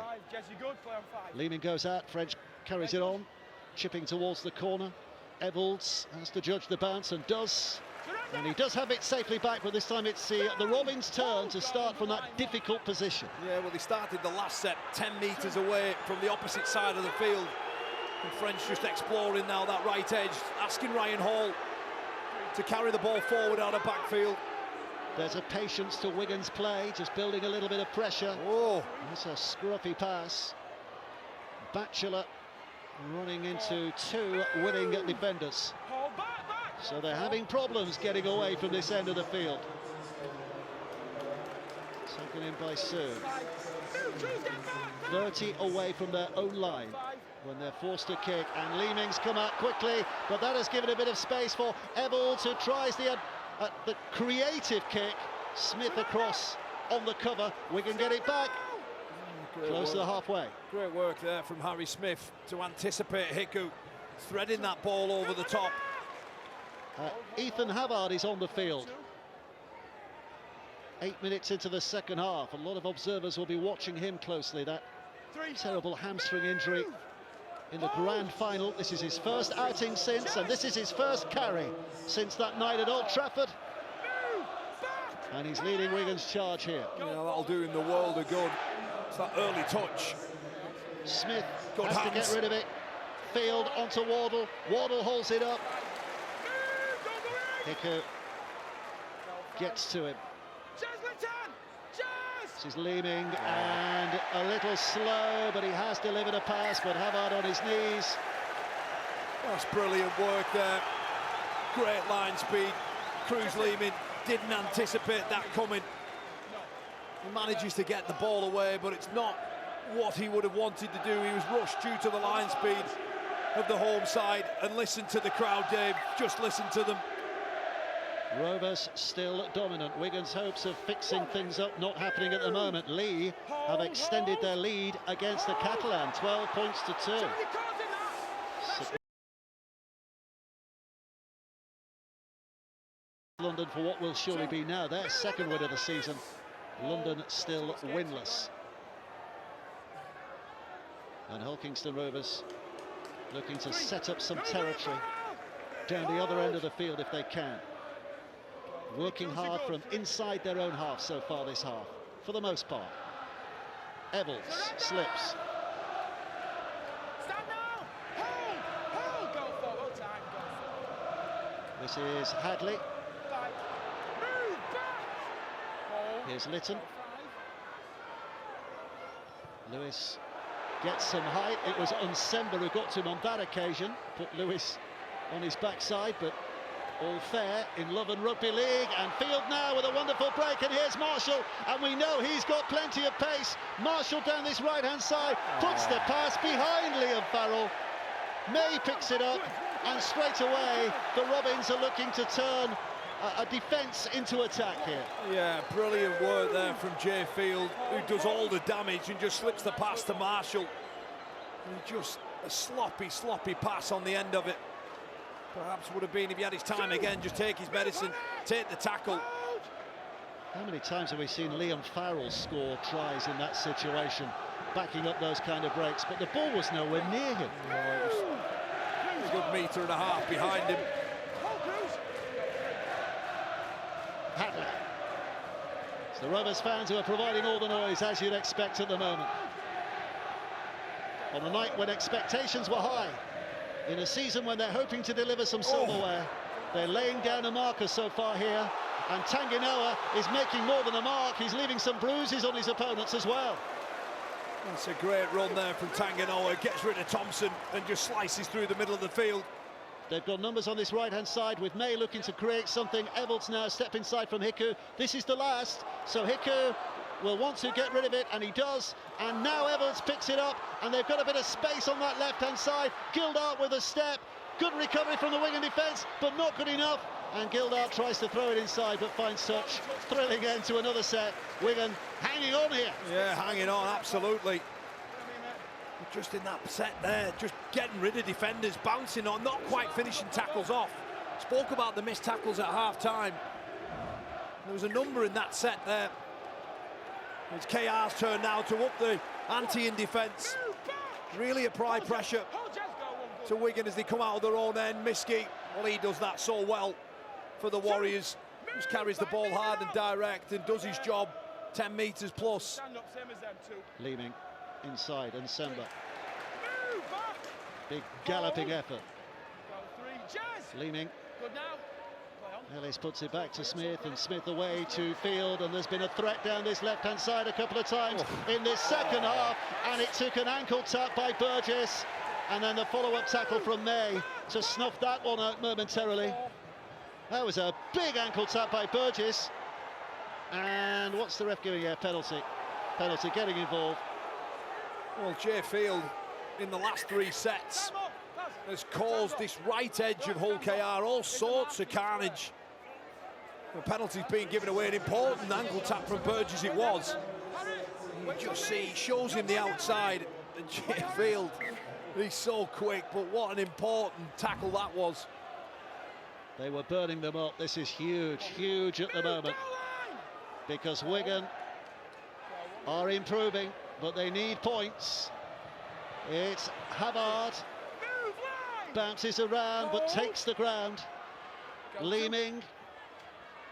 Leeming goes out, French carries it on, chipping towards the corner. Evalds has to judge the bounce and does. And he does have it safely back, but this time it's the Robins' turn to start from that difficult position. Yeah, well, they started the last set 10 metres away from the opposite side of the field. And French just exploring now that right edge, asking Ryan Hall to carry the ball forward out of backfield. There's a patience to Wigan's play, just building a little bit of pressure. Oh, that's a scruffy pass. Batchelor running into two winning defenders. So they're having problems getting away from this end of the field. Taken in by Sue. 30 away from their own line when they're forced to kick, and Leeming's come out quickly, but that has given a bit of space for Evalds, who tries the creative kick. Smith across on the cover. We can get it back. Close to the halfway. Great work there from Harry Smith to anticipate Hiku threading that ball over the top. Ethan Havard is on the field. 8 minutes into the second half. A lot of observers will be watching him closely. That terrible hamstring injury in the grand final. This is his first outing since, and this is his first carry since that night at Old Trafford. And he's leading Wigan's charge here. Yeah, that'll do him the world of good. It's that early touch. Smith Good has hands. to get rid of it. Field onto Wardle. Wardle holds it up. Hiku gets to him. This is Leeming, and a little slow, but he has delivered a pass, but Havard on his knees. That's brilliant work there. Great line speed. Cruz Leeming didn't anticipate that coming. He manages to get the ball away, but it's not what he would have wanted to do. He was rushed due to the line speed of the home side. And listen to the crowd, Dave. Just listen to them. Rovers still dominant. Wigan's hopes of fixing things up not happening at the moment. Lee have extended their lead against the Catalan, 12 points to 2. London for what will surely be now their second win of the season. London still winless. And Hulkingston Rovers looking to set up some territory down the other end of the field if they can. Working hard from inside their own half so far this half, for the most part. Evans slips. This is Hadley. Here's Litton. Lewis gets some height. It was Unsemba who got to him on that occasion. Put Lewis on his backside, but all fair in Love and Rugby League. And Field now with a wonderful break, and here's Marshall, and we know he's got plenty of pace. Marshall down this right-hand side, puts the pass behind Liam Farrell. May picks it up, and straight away the Robins are looking to turn a defence into attack here. Yeah, brilliant work there from Jay Field, who does all the damage and just slips the pass to Marshall. And just a sloppy pass on the end of it. Perhaps would have been, if he had his time again, just take his medicine, take the tackle. How many times have we seen Liam Farrell score tries in that situation, backing up those kind of breaks, but the ball was nowhere near him. No, it was a good metre and a half behind him. Hadley. It's the Rovers fans who are providing all the noise, as you'd expect at the moment. On a night when expectations were high, in a season when they're hoping to deliver some silverware, they're laying down a marker so far here, and Tanginoa is making more than a mark. He's leaving some bruises on his opponents as well. That's a great run there from Tanginoa, gets rid of Thompson and just slices through the middle of the field. They've got numbers on this right-hand side, with May looking to create something. Evolds now step inside from Hiku. This is the last, so Hiku will want to get rid of it, and he does. And now Evans picks it up, and they've got a bit of space on that left-hand side. Gildart with a step. Good recovery from the Wigan defence, but not good enough. And Gildart tries to throw it inside, but finds touch. Thrilling end to another set. Wigan hanging on here. Yeah, hanging on, absolutely. Just in that set there, just getting rid of defenders, bouncing on, not quite finishing tackles off. Spoke about the missed tackles at half-time. There was a number in that set there. It's KR's turn now to up the ante in defence. Really apply pressure to Wigan as they come out of their own end. Miskey, well, he does that so well for the Warriors. Just carries the ball hard and direct and does his job 10 metres plus. Leeming inside, and Semba. Big galloping effort. Leeming. Ellis puts it back to Smith, and Smith away to Field, and there's been a threat down this left-hand side a couple of times in this second half, and it took an ankle tap by Burgess, and then the follow-up tackle from May to snuff that one out momentarily. That was a big ankle tap by Burgess, and what's the ref giving here? Penalty. Penalty, getting involved. Well, Jay Field, in the last 3 sets, has caused this right edge of Hull KR all sorts of carnage. The penalty's being given away, an important ankle tap from Burgess it was. You just see, he shows him the outside, and Jay Field, he's so quick, but what an important tackle that was. They were burning them up. This is huge, huge at the moment, because Wigan are improving, but they need points. It's Havard, bounces around but takes the ground. Leeming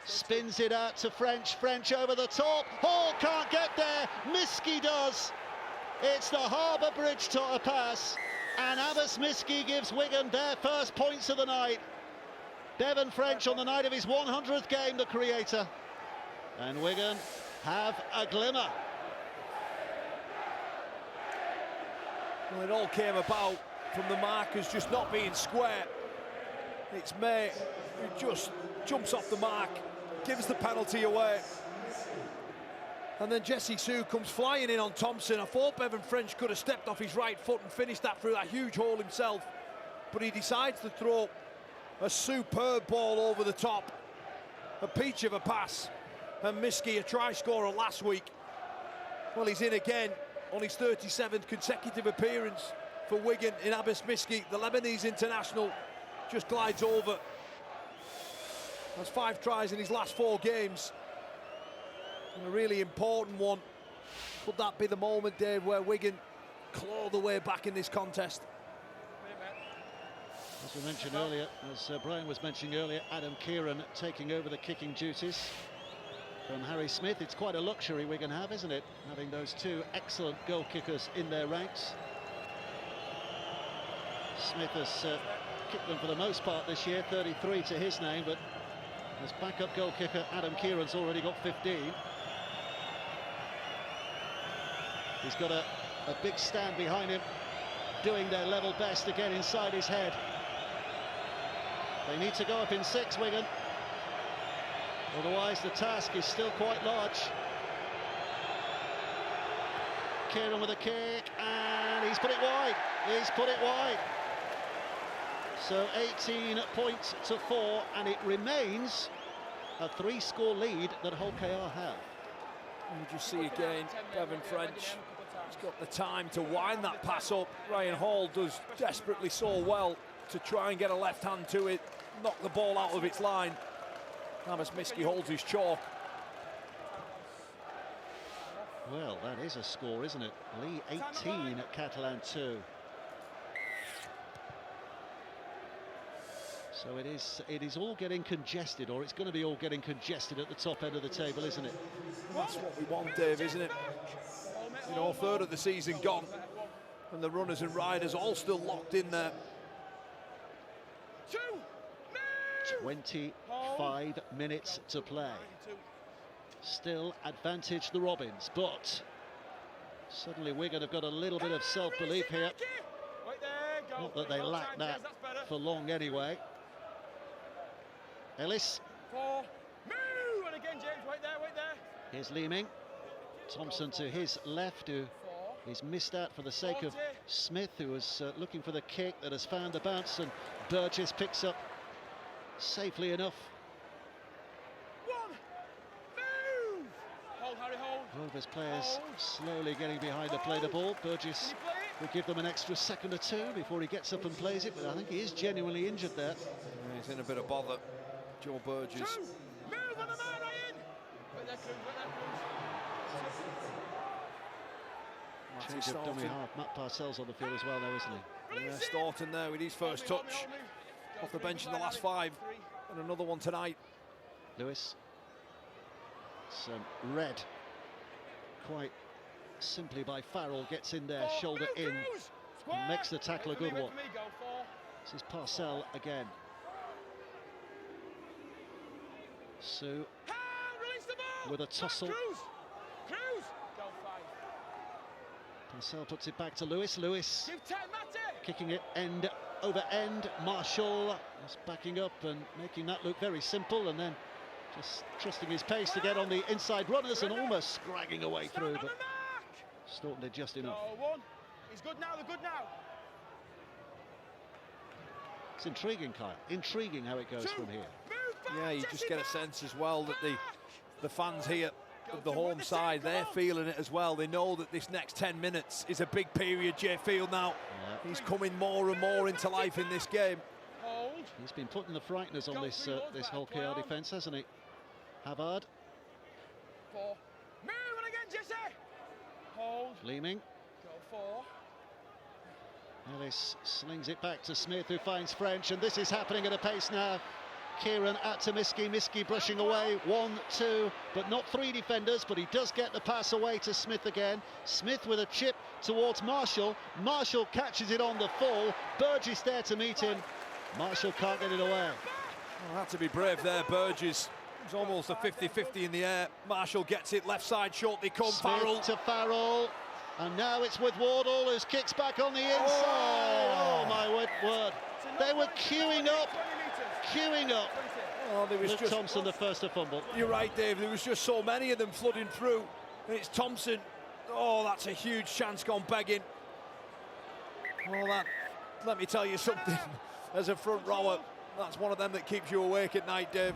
spins it out to French. French over the top. Hall can't get there. Miskey does. It's the Harbour Bridge Totter pass, and Abbas Miskey gives Wigan their first points of the night. Bevan French on the night of his 100th game, the creator, and Wigan have a glimmer. Well, it all came about from the markers just not being square. It's May who just jumps off the mark, gives the penalty away. And then Jesse Sue comes flying in on Thompson. I thought Bevan French could have stepped off his right foot and finished that through that huge hole himself. But he decides to throw a superb ball over the top. a peach of a pass. And Miski, a try scorer last week. Well, he's in again on his 37th consecutive appearance for Wigan in Abbas Miski. The Lebanese international just glides over. Has 5 tries in his last 4 games. And a really important one. Could that be the moment, Dave, where Wigan claw the way back in this contest? As we mentioned earlier, as Brian was mentioning earlier, Adam Kieran taking over the kicking duties from Harry Smith. It's quite a luxury Wigan have, isn't it? Having those 2 excellent goal kickers in their ranks. Smith has kicked them for the most part this year, 33 to his name, but as backup goal kicker, Adam Kieran's already got 15. He's got a big stand behind him, doing their level best again inside his head. They need to go up in 6, Wigan. Otherwise, the task is still quite large. Kieran with a kick, and he's put it wide. He's put it wide. So 18 points to 4, and it remains a 3-score lead that Hull KR have. You just see again, Devon French. He's got the time to wind that pass up. Ryan Hall does desperately so well to try and get a left hand to it, knock the ball out of its line. Abbas Miski holds his chalk. Well, that is a score, isn't it? Lee 18 at Catalan 2. So it is all getting congested, or it's going to be all getting congested at the top end of the table, isn't it? That's what we want, Dave, isn't it? You know, a third of the season gone, and the runners and riders all still locked in there. 25 minutes to play. Still advantage the Robins, but suddenly Wigan have got a little bit of self-belief here. Not that they lack that for long anyway. Ellis. And again, James, wait there. Here's Leeming. Thompson to his left, who is missed out for the sake of Smith, who was looking for the kick that has found the bounce, and Burgess picks up safely enough. Hold, Harry, hold. Rovers players slowly getting behind to play the ball. Burgess will give them an extra second or 2 before he gets up and plays it, but I think he is genuinely injured there. Yeah, he's in a bit of bother, Joe Burgess. Move on the man, Ryan. Wait there, Cruz, Change of dummy half. Matt Parcells on the field as well now, isn't he? Yeah, Staunton there with his first touch. Off the bench in the last 5, and another one tonight. Lewis. Some red. Quite simply by Farrell, gets in there, shoulder in, and makes the tackle a good one. This is Parcell again. Sue with a tussle. Parcell puts it back to Lewis. Lewis kicking it end over end. Marshall is backing up and making that look very simple, and then just trusting his pace to get on the inside runners and almost scragging away through, but Staunton did just enough. He's good now, they're good now. It's intriguing, Kyle. Intriguing how it goes from here. Yeah, you just get a sense as well that the fans here of the home side, they're feeling it as well. They know that this next 10 minutes is a big period, Jay Field now. Yeah. He's coming more and more into life in this game. He's been putting the frighteners on this Hull KR defence, hasn't he? Havard. Move on again, Jesse. Hold. Leeming. Go 4. Ellis slings it back to Smith, who finds French, and this is happening at a pace now. Kieran at to Miski. Miski brushing away 1, 2, but not 3 defenders, but he does get the pass away to Smith again. Smith with a chip towards Marshall. Marshall catches it on the full. Burgess there to meet him. Marshall can't get it away. Well, had to be brave there, Burgess. It's almost a 50-50 in the air. Marshall gets it, left side short they come. Smith Farrell to Farrell. And now it's with Wardle, who kicks back on the inside. Oh my word. They were queuing up. Oh, there was Luke just Thompson, the first to fumble. You're right, Dave. There was just so many of them flooding through. And it's Thompson. Oh, that's a huge chance gone begging. Oh, let me tell you something. As a front rower, that's one of them that keeps you awake at night, Dave.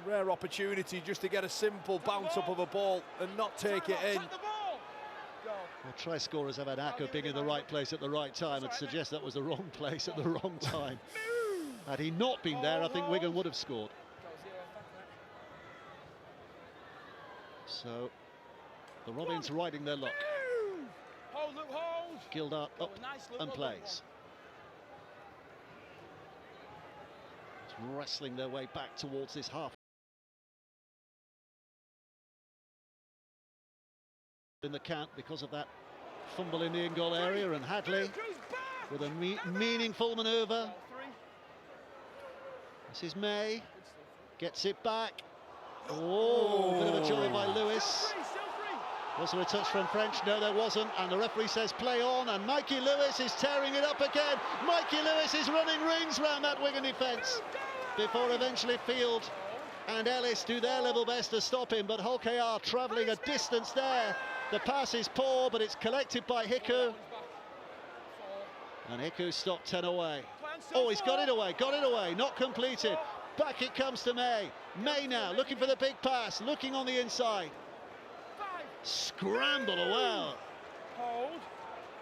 A rare opportunity just to get a simple bounce up of a ball and not take it in. Well, try scorers have had knack of being in the right place at the right time. I'd suggest that was the wrong place at the wrong time. Had he not been there, I think Wigan would have scored. So the Robins riding their luck. Hold, Luke, hold. Gildart up and plays. Wrestling their way back towards this half. In the count because of that fumble in the in-goal area, and Hadley with a meaningful manoeuvre. This is May, gets it back. Oh, bit of a joy by Lewis. Was there a touch from French? No, there wasn't, and the referee says play on, and Mikey Lewis is tearing it up again. Mikey Lewis is running rings round that Wigan defence before eventually Field and Ellis do their level best to stop him, but Hull KR travelling a distance there. The pass is poor, but it's collected by Hiku. And Hiku stopped 10 away. Oh, he's got it away, not completed. Back it comes to May. May now, looking for the big pass, looking on the inside. Scramble well.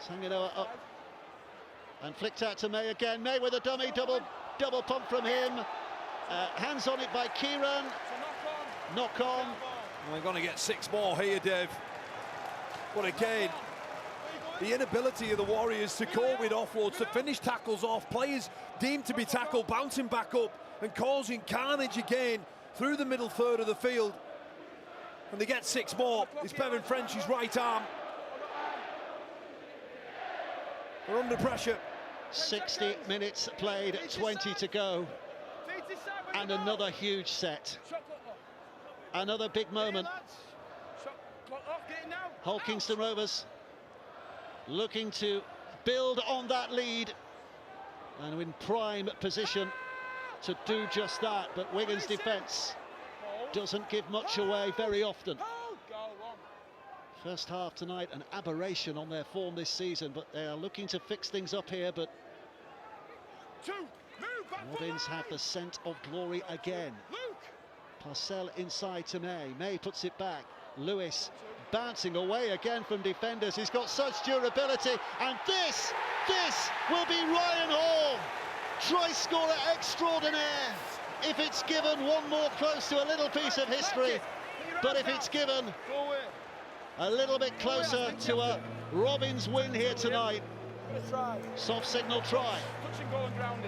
Sangadoa up. And flicked out to May again. May with a dummy, double pump from him. Hands on it by Kieran. Knock on. We're going to get 6 more here, Dave. But again, the inability of the Warriors to cope with offloads, to finish tackles off, players deemed to be tackled, bouncing back up and causing carnage again through the middle third of the field. And they get 6 more. It's Bevan French's right arm. They're under pressure. 60 minutes played, 20 to go. And another huge set. Another big moment. Hull Kingston Rovers looking to build on that lead and in prime position to do just that, but Wigan's defence doesn't give much away very often. First half tonight, an aberration on their form this season, but they are looking to fix things up here. But Robins have the scent of glory again. Parcell inside to May. May puts it back. Lewis bouncing away again from defenders. He's got such durability, and this will be Ryan Hall, try scorer extraordinaire. If it's given, one more close to a little piece of history, but if it's given, a little bit closer to a Robins win here tonight. Soft signal try.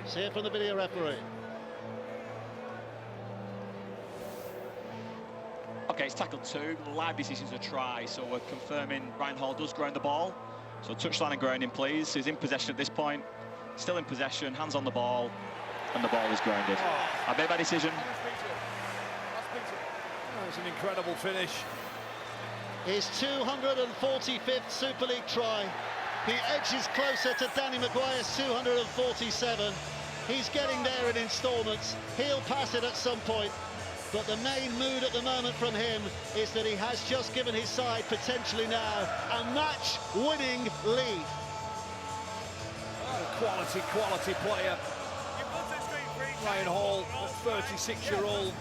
See it from the video referee. Okay, it's tackled 2. The live decision's a try, so we're confirming Ryan Hall does ground the ball. So touchline and grounding, please. He's in possession at this point. Still in possession, hands on the ball, and the ball is grounded. I made my decision. That was an incredible finish. His 245th Super League try. He edges closer to Danny Maguire's 247. He's getting there in instalments. He'll pass it at some point. But the main mood at the moment from him is that he has just given his side potentially now a match-winning lead. Quality player. Ryan Hall, 36-year-old,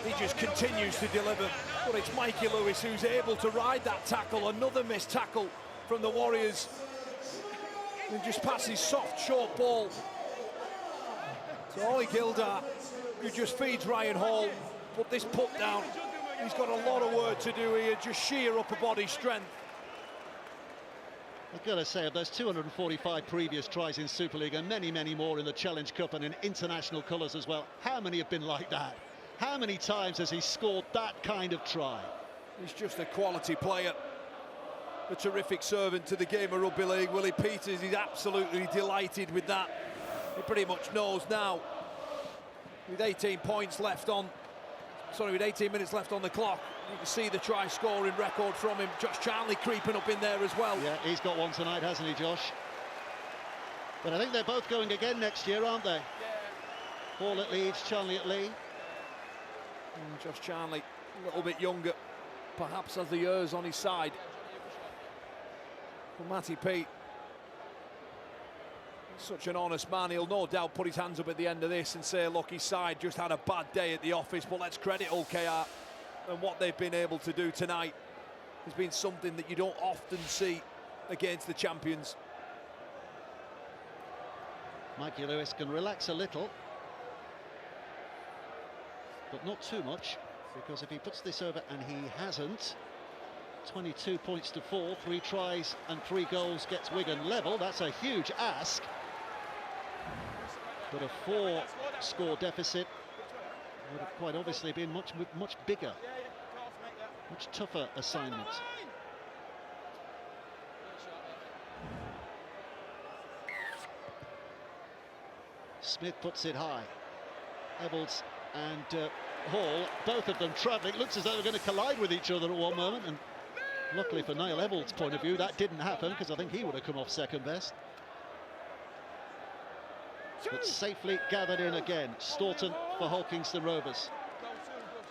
he just continues to deliver. But it's Mikey Lewis who's able to ride that tackle, another missed tackle from the Warriors. And just passes soft, short ball to Ollie Gildart, who just feeds Ryan Hall. But this put down, he's got a lot of work to do here, just sheer upper body strength. I've got to say, of those 245 previous tries in Super League and many, many more in the Challenge Cup and in international colours as well, how many have been like that? How many times has he scored that kind of try? He's just a quality player, a terrific servant to the game of rugby league. Willie Peters is absolutely delighted with that. He pretty much knows now, with 18 minutes left on the clock, you can see the try scoring record from him. Josh Charnley creeping up in there as well. Yeah, he's got one tonight, hasn't he, Josh? But I think they're both going again next year, aren't they? Yeah. Hall at Leeds, Charnley at Lee. And Josh Charnley, a little bit younger, perhaps has the years on his side. For Matty Pete, such an honest man. He'll no doubt put his hands up at the end of this and say, look, his side just had a bad day at the office, but let's credit OKR and what they've been able to do tonight has been something that you don't often see against the champions. Mikey Lewis can relax a little, but not too much, because if he puts this over, and he hasn't, 22 points to 4, 3 tries and 3 goals gets Wigan level. That's a huge ask, but a 4-score deficit would have quite obviously been much bigger, much tougher assignment. Smith puts it high. Evalds and Hall, both of them travelling. Looks as though they're going to collide with each other at one moment, and luckily for Niall Evalds' point of view, that didn't happen, because I think he would have come off second best. But safely gathered in again. Staunton for Hull Kingston Rovers.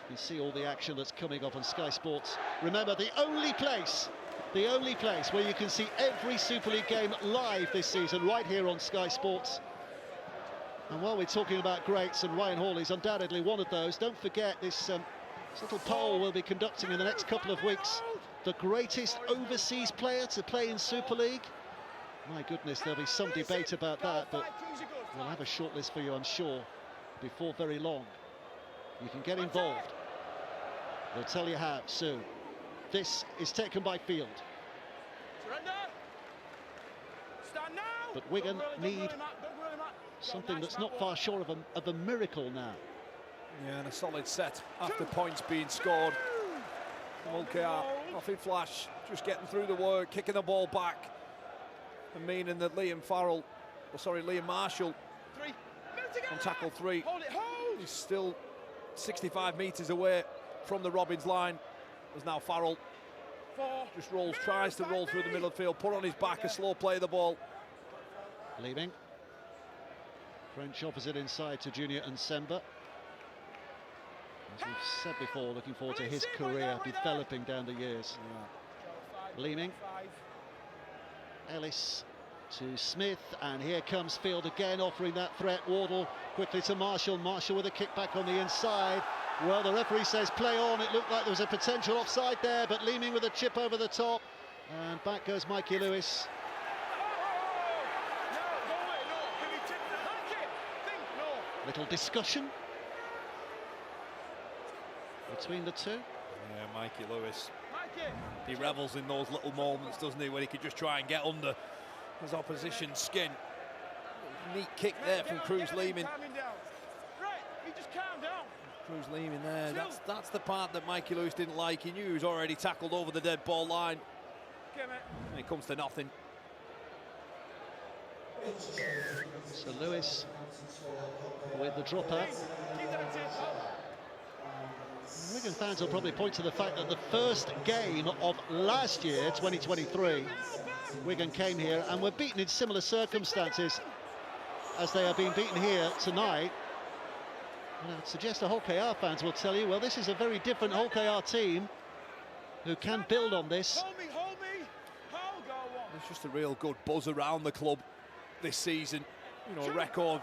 You see all the action that's coming up on Sky Sports. Remember, the only place where you can see every Super League game live this season, right here on Sky Sports. And while we're talking about greats, and Ryan Hall is undoubtedly one of those, don't forget this little poll we'll be conducting in the next couple of weeks. The greatest overseas player to play in Super League. My goodness, there'll be some debate about that, but we'll have a shortlist for you, I'm sure, before very long. You can get involved. They'll tell you how soon. This is taken by Field. Surrender. Stand now. But Wigan need something that's not far short of a miracle now. Yeah, and a solid set after points being scored from OKR. Nothing flash, just getting through the work, kicking the ball back, and meaning that Liam Marshall on tackle 3 is still 65 metres away from the Robbins line. There's now Farrell, just tries to roll through the middle of the field, put on his back, a slow play of the ball. Leaving. French opposite inside to Junior and Semba. As we've said before, looking forward to his career developing down the years. Yeah. Leeming. Ellis to Smith, and here comes Field again, offering that threat. Wardle quickly to Marshall. Marshall with a kick back on the inside. Well, the referee says play on. It looked like there was a potential offside there, but Leeming with a chip over the top. And back goes Mikey Lewis. Little discussion between the two. Yeah, Mikey Lewis. He revels in those little moments, doesn't he, when he could just try and get under his opposition's skin. Neat kick there from Cruz Leeming. Cruz Leeming there. That's the part that Mikey Lewis didn't like. He knew he was already tackled over the dead ball line. And it comes to nothing. So Lewis with the dropper. Wigan fans will probably point to the fact that the first game of last year, 2023, Wigan came here and were beaten in similar circumstances as they are being beaten here tonight. And I'd suggest the Hull KR fans will tell you, well, this is a very different Hull KR team who can build on this. There's just a real good buzz around the club this season. You know, record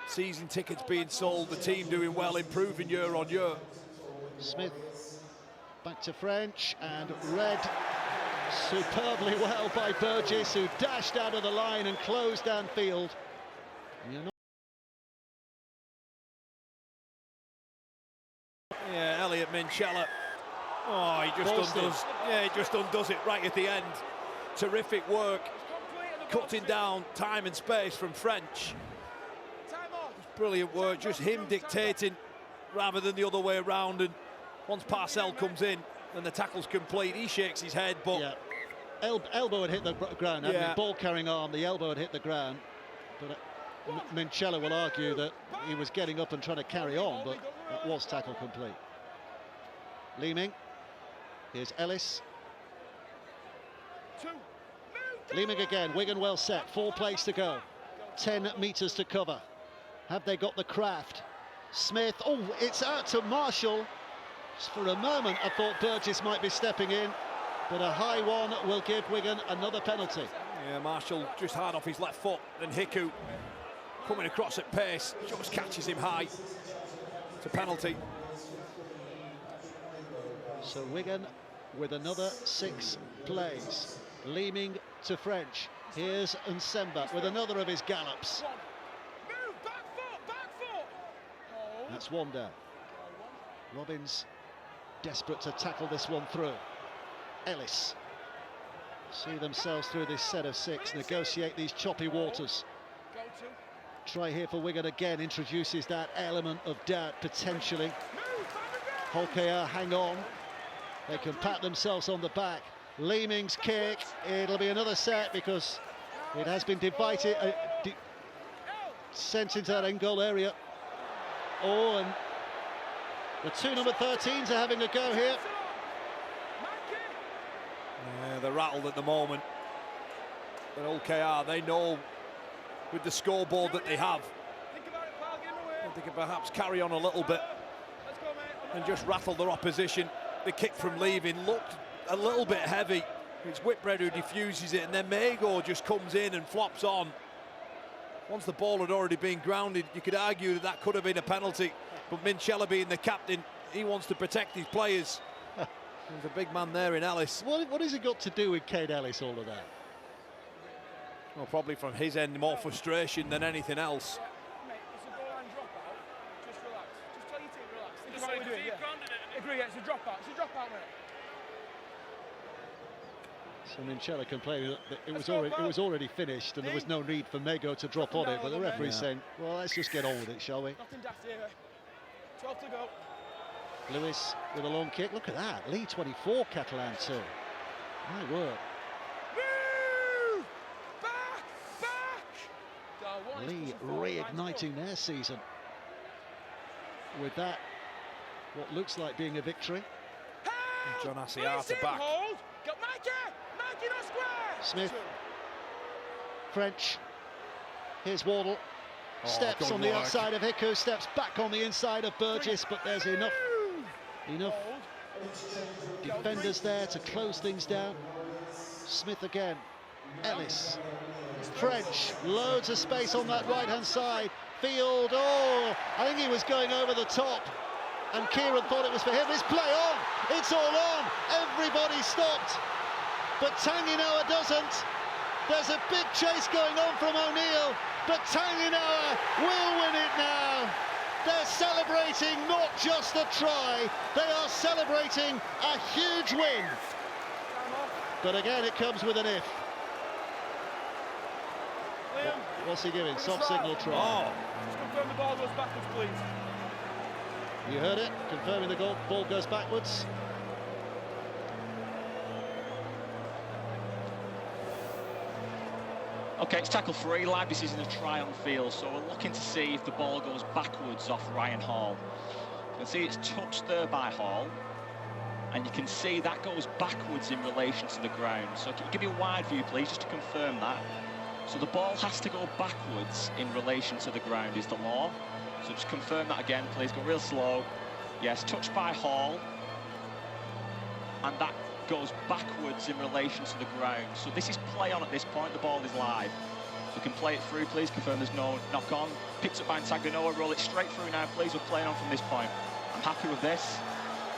season tickets being sold, the team doing well, improving year on year. Smith back to French, and read superbly well by Burgess, who dashed out of the line and closed down Field. Yeah, Elliot Minchella. Oh, he just undoes. Yeah, he just undoes it right at the end. Terrific work, cutting down time and space from French. Brilliant work, just him dictating rather than the other way around. And once Parcell comes in and the tackle's complete, he shakes his head, but yeah. Elbow had hit the ground. Yeah. I mean, ball carrying arm, the elbow had hit the ground. But Minchella will argue that he was getting up and trying to carry on, but that was tackle complete. Leeming. Here's Ellis. Leeming again. Wigan well set. 4 plays to go. 10 metres to cover. Have they got the craft? Smith. Oh, it's out to Marshall. Just for a moment, I thought Burgess might be stepping in, but a high one will give Wigan another penalty. Yeah, Marshall just hard off his left foot, and Hiku coming across at pace, just catches him high. It's a penalty. So Wigan with another 6 plays. Leeming to French. Here's Nsemba with another of his gallops. Move, back foot. Hold. That's one down. Robbins desperate to tackle this one through. Ellis see themselves through this set of 6, negotiate these choppy waters. Go to. Try here for Wigan again, introduces that element of doubt potentially. Holkea hang on. They can pat themselves on the back. Leeming's kick, it'll be another set because it has been divided, sent into that end goal area. Oh, and the 2 number 13s are having a go here. Yeah, they're rattled at the moment. But OKR, they know with the scoreboard that they have, they can perhaps carry on a little bit and just rattle their opposition. The kick from Leaving looked a little bit heavy. It's Whitbread who diffuses it, and then Mago just comes in and flops on. Once the ball had already been grounded, you could argue that that could have been a penalty, but Minchella being the captain, he wants to protect his players. There's a big man there in Ellis. What has it got to do with Kade Ellis, all of that? Well, probably from his end, more frustration than anything else. Mate, it's a goal line dropout. Just relax. Just tell your team relax. Think about what we're doing, yeah. Agree, yeah, it's a dropout. It's a dropout, mate. So Minchella complaining that it was already finished and there was no need for Mago to drop on it, but the referee's saying, well, let's just get on with it, shall we? Nothing daft here. 12 to go. Lewis with a long kick. Look at that. Lee 24, Catalan 2. My word. Move! Back! Lee reigniting their season with that, what looks like being a victory. John Asiata back. Hold. Got Mikey no square. Smith. French. Here's Wardle. Steps on the outside of Hiku, steps back on the inside of Burgess, but there's enough defenders there to close things down. Smith again. Ellis. French. Loads of space on that right-hand side. Field. Oh, I think he was going over the top. And Kieran thought it was for him. It's play on. It's all on. Everybody stopped. But Tanginoa doesn't. There's a big chase going on from O'Neill. But Tanginoa will win it now. They're celebrating not just a try, they are celebrating a huge win. But again, it comes with an if. What's he giving? Soft signal try. Oh. Just confirm the ball goes backwards, please. You heard it, confirming the ball goes backwards. Okay, it's tackle free. Live decision a try on field, so we're looking to see if the ball goes backwards off Ryan Hall. You can see it's touched there by Hall, and you can see that goes backwards in relation to the ground. So can you give me a wide view, please, just to confirm that? So the ball has to go backwards in relation to the ground is the law. So just confirm that again, please. Go real slow. Yes, touched by Hall, and that goes backwards in relation to the ground. So this is play on at this point. The ball is live. So you can play it through, please. Confirm there's no knock on. Picked up by Tanginoa. Roll it straight through now, please. We're playing on from this point. I'm happy with this.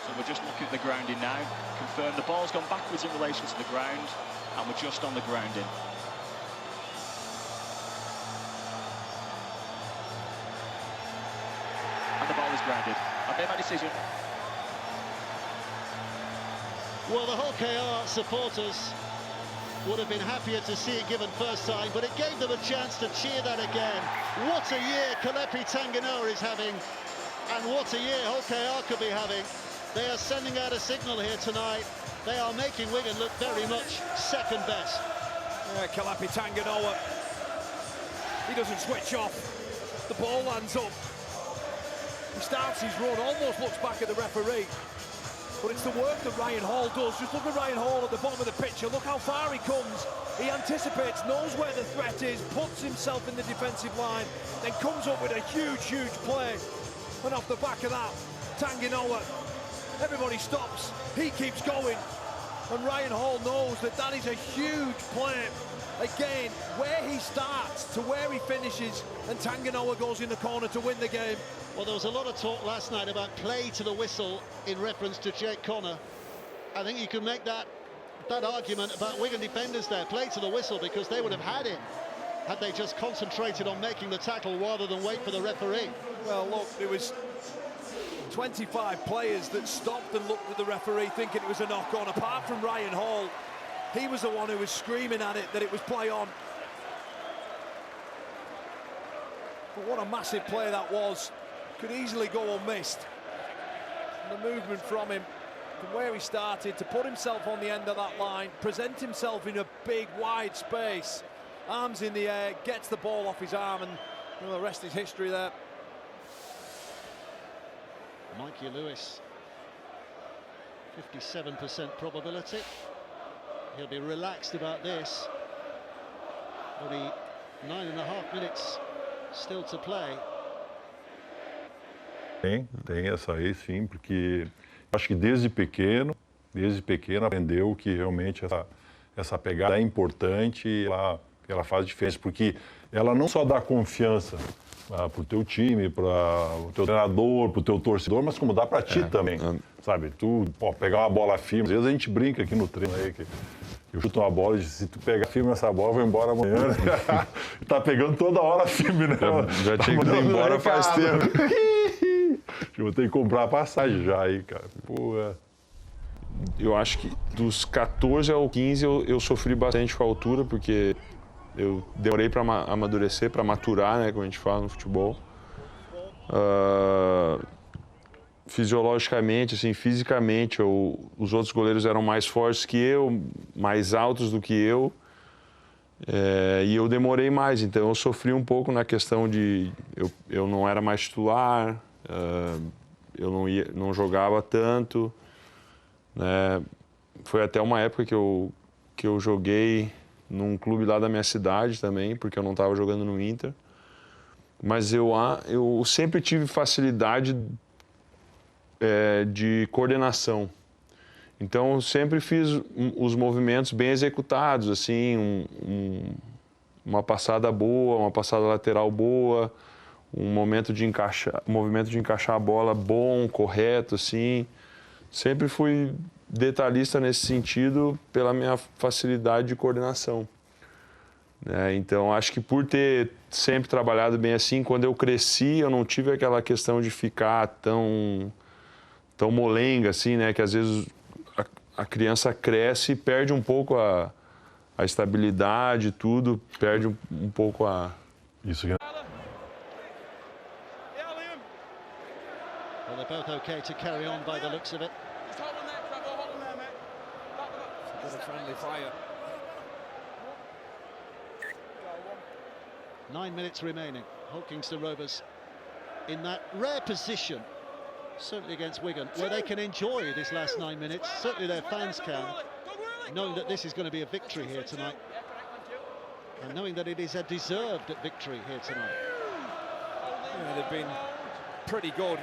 So we're just looking at the grounding now. Confirm the ball's gone backwards in relation to the ground, and we're just on the grounding. And the ball is grounded. I've made my decision. Well, the Hull KR supporters would have been happier to see it given first time, but it gave them a chance to cheer that again. What a year Kalepi Tanginoa is having, and what a year Hull KR could be having. They are sending out a signal here tonight. They are making Wigan look very much second best. Yeah, Kalepi Tanginoa, he doesn't switch off. The ball lands up. He starts his run, almost looks back at the referee. But it's the work that Ryan Hall does. Just look at Ryan Hall at the bottom of the picture. Look how far he comes. He anticipates, knows where the threat is, puts himself in the defensive line, then comes up with a huge, huge play. And off the back of that, Tanginoa, everybody stops. He keeps going. And Ryan Hall knows that that is a huge play. Again, where he starts to where he finishes, and Tanganoa goes in the corner to win the game. Well, there was a lot of talk last night about play to the whistle in reference to Jake Connor. I think you can make that argument about Wigan defenders there, play to the whistle, because they would have had him had they just concentrated on making the tackle rather than wait for the referee. Well, look, there was 25 players that stopped and looked at the referee thinking it was a knock-on. Apart from Ryan Hall, he was the one who was screaming at it that it was play on. But what a massive play that was. Could easily go unmissed. And the movement from him, from where he started, to put himself on the end of that line, present himself in a big, wide space, arms in the air, gets the ball off his arm, and well, the rest is history there. Mikey Lewis, 57% probability. He'll be relaxed about this. Only 9.5 minutes still to play. Tem essa aí sim, porque acho que desde pequeno aprendeu que realmente essa pegada é importante e ela faz diferença, porque ela não só dá confiança pro teu time, para o teu treinador, pro teu torcedor, mas como dá para ti também, sabe? Tu pegar uma bola firme, às vezes a gente brinca aqui no treino aí que eu chuto uma bola e se tu pegar firme essa bola, eu vou embora amanhã. Né? Tá pegando toda hora firme, né? Já tinha que ir embora faz tempo. Eu vou ter que comprar a passagem já aí, cara. Pô, Eu acho que dos 14 ao 15 eu sofri bastante com a altura, porque eu demorei para amadurecer, para maturar, né, como a gente fala no futebol. Fisiologicamente, assim, fisicamente, os outros goleiros eram mais fortes que eu, mais altos do que eu. E eu demorei mais, então eu sofri um pouco na questão de... Eu não era mais titular, eu não jogava tanto, né? Foi até uma época que eu joguei num clube lá da minha cidade também, porque eu não estava jogando no Inter. Mas eu sempre tive facilidade de coordenação. Então, eu sempre fiz os movimentos bem executados, assim, uma passada boa, uma passada lateral boa, um movimento de encaixar a bola bom, correto, assim. Sempre fui detalhista nesse sentido pela minha facilidade de coordenação. Então, acho que por ter sempre trabalhado bem assim, quando eu cresci, eu não tive aquela questão de ficar tão molenga, assim, né? Que às vezes a criança cresce e perde um pouco a estabilidade, tudo, perde um pouco a... Isso que... Well, they're both okay to carry on by the looks of it. Just hold on there, Trevor, hold on there, mate. It's a friendly fire. 9 minutes remaining. Holkingston Rovers in that rare position, certainly against Wigan, where they can enjoy this last 9 minutes. Certainly their fans can, knowing that this is going to be a victory here tonight, and knowing that it is a deserved victory here tonight. Yeah, they've been pretty good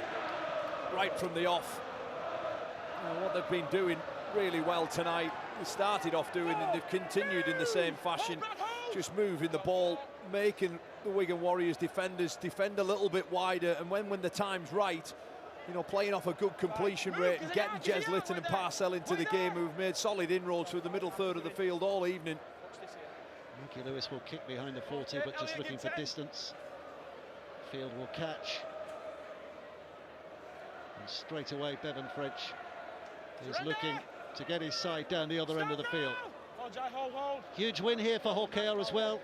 right from the off. What they've been doing really well tonight, they started off doing and they've continued in the same fashion, just moving the ball, making the Wigan Warriors defenders defend a little bit wider, and when the time's right, you know, playing off a good completion rate and getting Jez Litton and Parcell into the game, who've made solid inroads through the middle third of the field all evening. Mickey Lewis will kick behind the 40, but just looking for distance. Field will catch. And straight away, Bevan French is looking to get his side down the other end of the field. Huge win here for Hockey as well,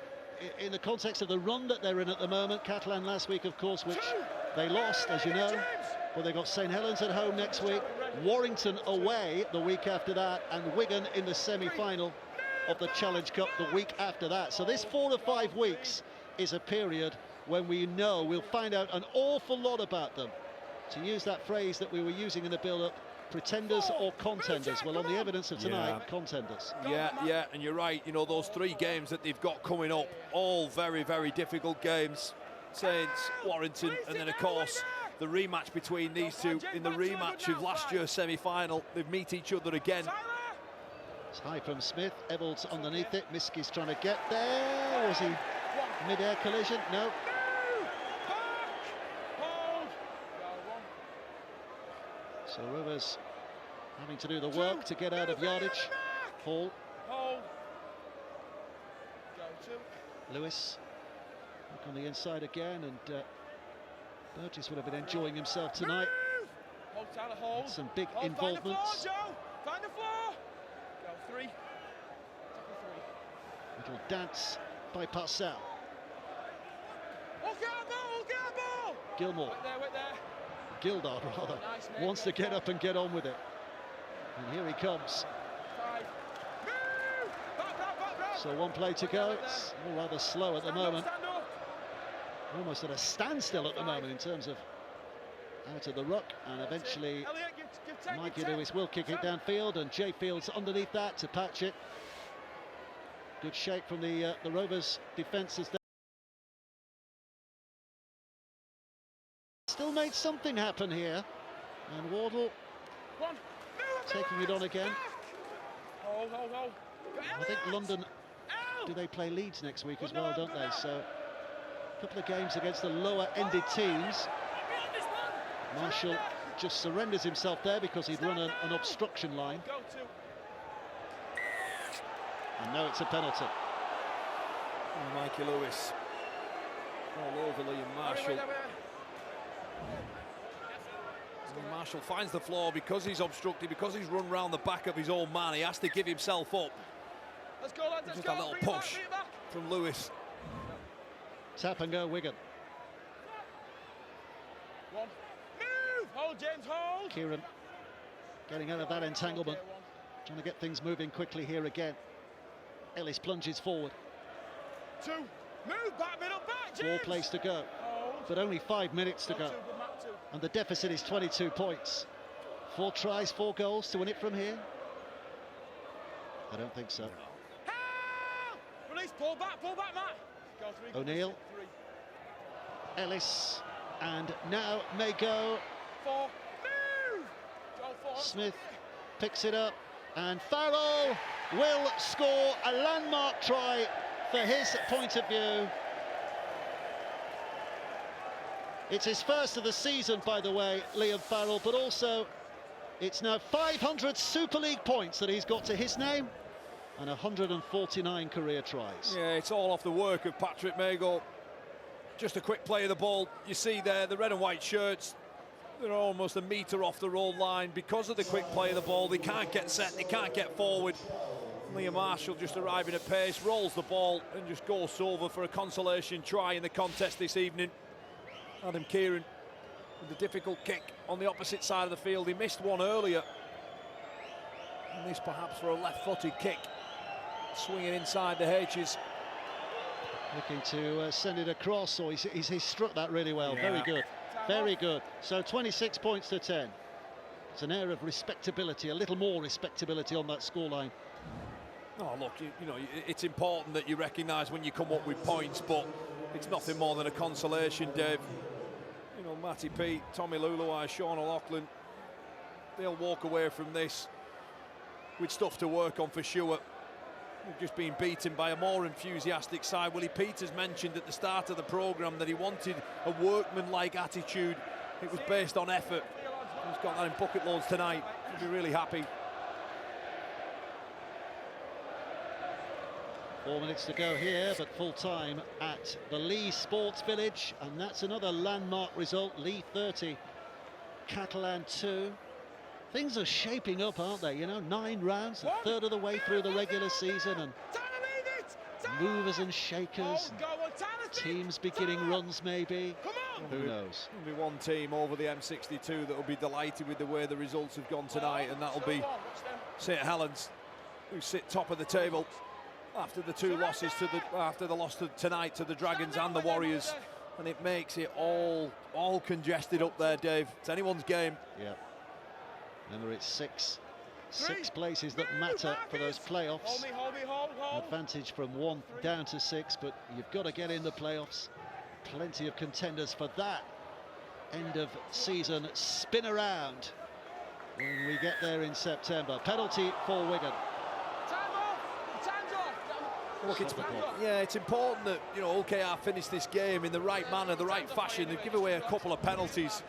in the context of the run that they're in at the moment. Catalan last week, of course, which they lost, as you know. But they've got St Helens at home next week, Warrington away the week after that, and Wigan in the semi-final of the Challenge Cup the week after that. So this 4 to 5 weeks is a period when we know we'll find out an awful lot about them. To use that phrase that we were using in the build-up, pretenders or contenders? Well, on the evidence of tonight, contenders. Yeah, and you're right. You know, those 3 games that they've got coming up, all very, very difficult games. Saints, Warrington, and then, of course, the rematch between these two. In the rematch of last year's semi-final, they meet each other again. It's high from Smith. Evalds underneath it. Miski's trying to get there. Was he mid-air collision? No. So Rovers having to do the work to get out of yardage. Hall. Lewis. Look on the inside again, and Burgess would have been enjoying himself tonight. Had some big involvements. Find the floor. Go 3. Little dance by Parcell. Gilmore. Wait there. Gildard rather, Nice, wants to get up and get on with it. And here he comes. 5. Move! Back. So one play to go. It's all rather slow at the moment. Stand up. Almost at a standstill at the moment in terms of out of the ruck. And eventually Elliot, give 10, Mikey give 10. Lewis will kick it 10. downfield, and Jay Fields underneath that to patch it. Good shake from the Rovers defences there. Still made something happen here, and Wardle taking it on again. Hold. I think London, do they play Leeds next week as well, don't they? So a couple of games against the lower ended teams. Marshall just surrenders himself there because he'd run an obstruction line. And now it's a penalty. Oh, Mikey Lewis all over Liam Marshall. Marshall finds the floor because he's obstructed, because he's run round the back of his own man. He has to give himself up. Let's go, lads, let's Just go. a little Bring it back, push bring it back. from Lewis. Tap and go Wigan. 1. Move! Hold, James, hold! Kieran getting out of that entanglement, trying to get things moving quickly here again. Ellis plunges forward. 2. Move back, middle, back, James! 4 plays to go, Hold. but only 5 minutes to Go go. 2, good mark 2. And the deficit is 22 points. 4 tries, 4 goals to win it from here? I don't think so. Help! Release, pull back, Matt. Go 3. O'Neill. 3. Ellis, and now may go. 4. Move! Go 4. Smith picks it up, and Farrell will score a landmark try for his point of view. It's his first of the season, by the way, Liam Farrell, but also it's now 500 Super League points that he's got to his name and 149 career tries. Yeah, it's all off the work of Patrick Mago. Just a quick play of the ball. You see there, the red and white shirts, they're almost a metre off the roll line. Because of the quick play of the ball, they can't get set, they can't get forward. Liam Marshall just arriving at pace, rolls the ball and just goes over for a consolation try in the contest this evening. Adam Kieran with a difficult kick on the opposite side of the field. He missed one earlier. And this perhaps for a left-footed kick. Swinging inside the H's. Looking to send it across, or he's struck that really well. Yeah. Very good, very good. So 26 points to 10. It's an air of respectability, a little more respectability on that scoreline. Oh, look, you know, it's important that you recognise when you come up with points, but it's nothing more than a consolation, Dave. You know, Matty Pete, Tommy Luluai, Sean O'Loughlin, they'll walk away from this with stuff to work on for sure. We've just been beaten by a more enthusiastic side. Willie Peters mentioned at the start of the programme that he wanted a workman-like attitude. It was based on effort. He's got that in bucket loads tonight. He'll be really happy. 4 minutes to go here, but full time at the Lee Sports Village, and that's another landmark result. Lee 30, Catalan 2. Things are shaping up, aren't they? You know, 9 rounds, a third of the way through the regular season, and movers and shakers, and teams beginning runs maybe. Who knows? There'll be one team over the M62 that will be delighted with the way the results have gone tonight, and that'll be St Helens, who sit top of the table after the 2 losses after the loss tonight to the Dragons and the Warriors, and it makes it all congested up there, Dave. It's anyone's game. Yeah. Remember, it's six places that matter for those playoffs. Advantage from 1 down to 6, but you've got to get in the playoffs. Plenty of contenders for that end of season spin around when we get there in September. Penalty for Wigan. Look, it's important that, you know, OKR finish this game in the right manner, the right fashion. They give away a couple of penalties.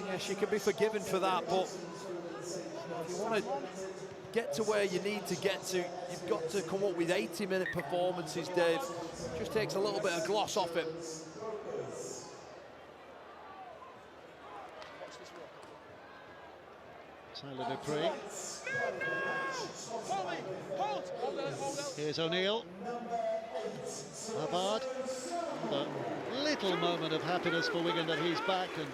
Yeah, she can be forgiven for that, but if you want to get to where you need to get to, you've got to come up with 80-minute performances, Dave. Just takes a little bit of gloss off it. Tyler Dupree. Here's O'Neill. Hubbard. A little moment of happiness for Wigan that he's back and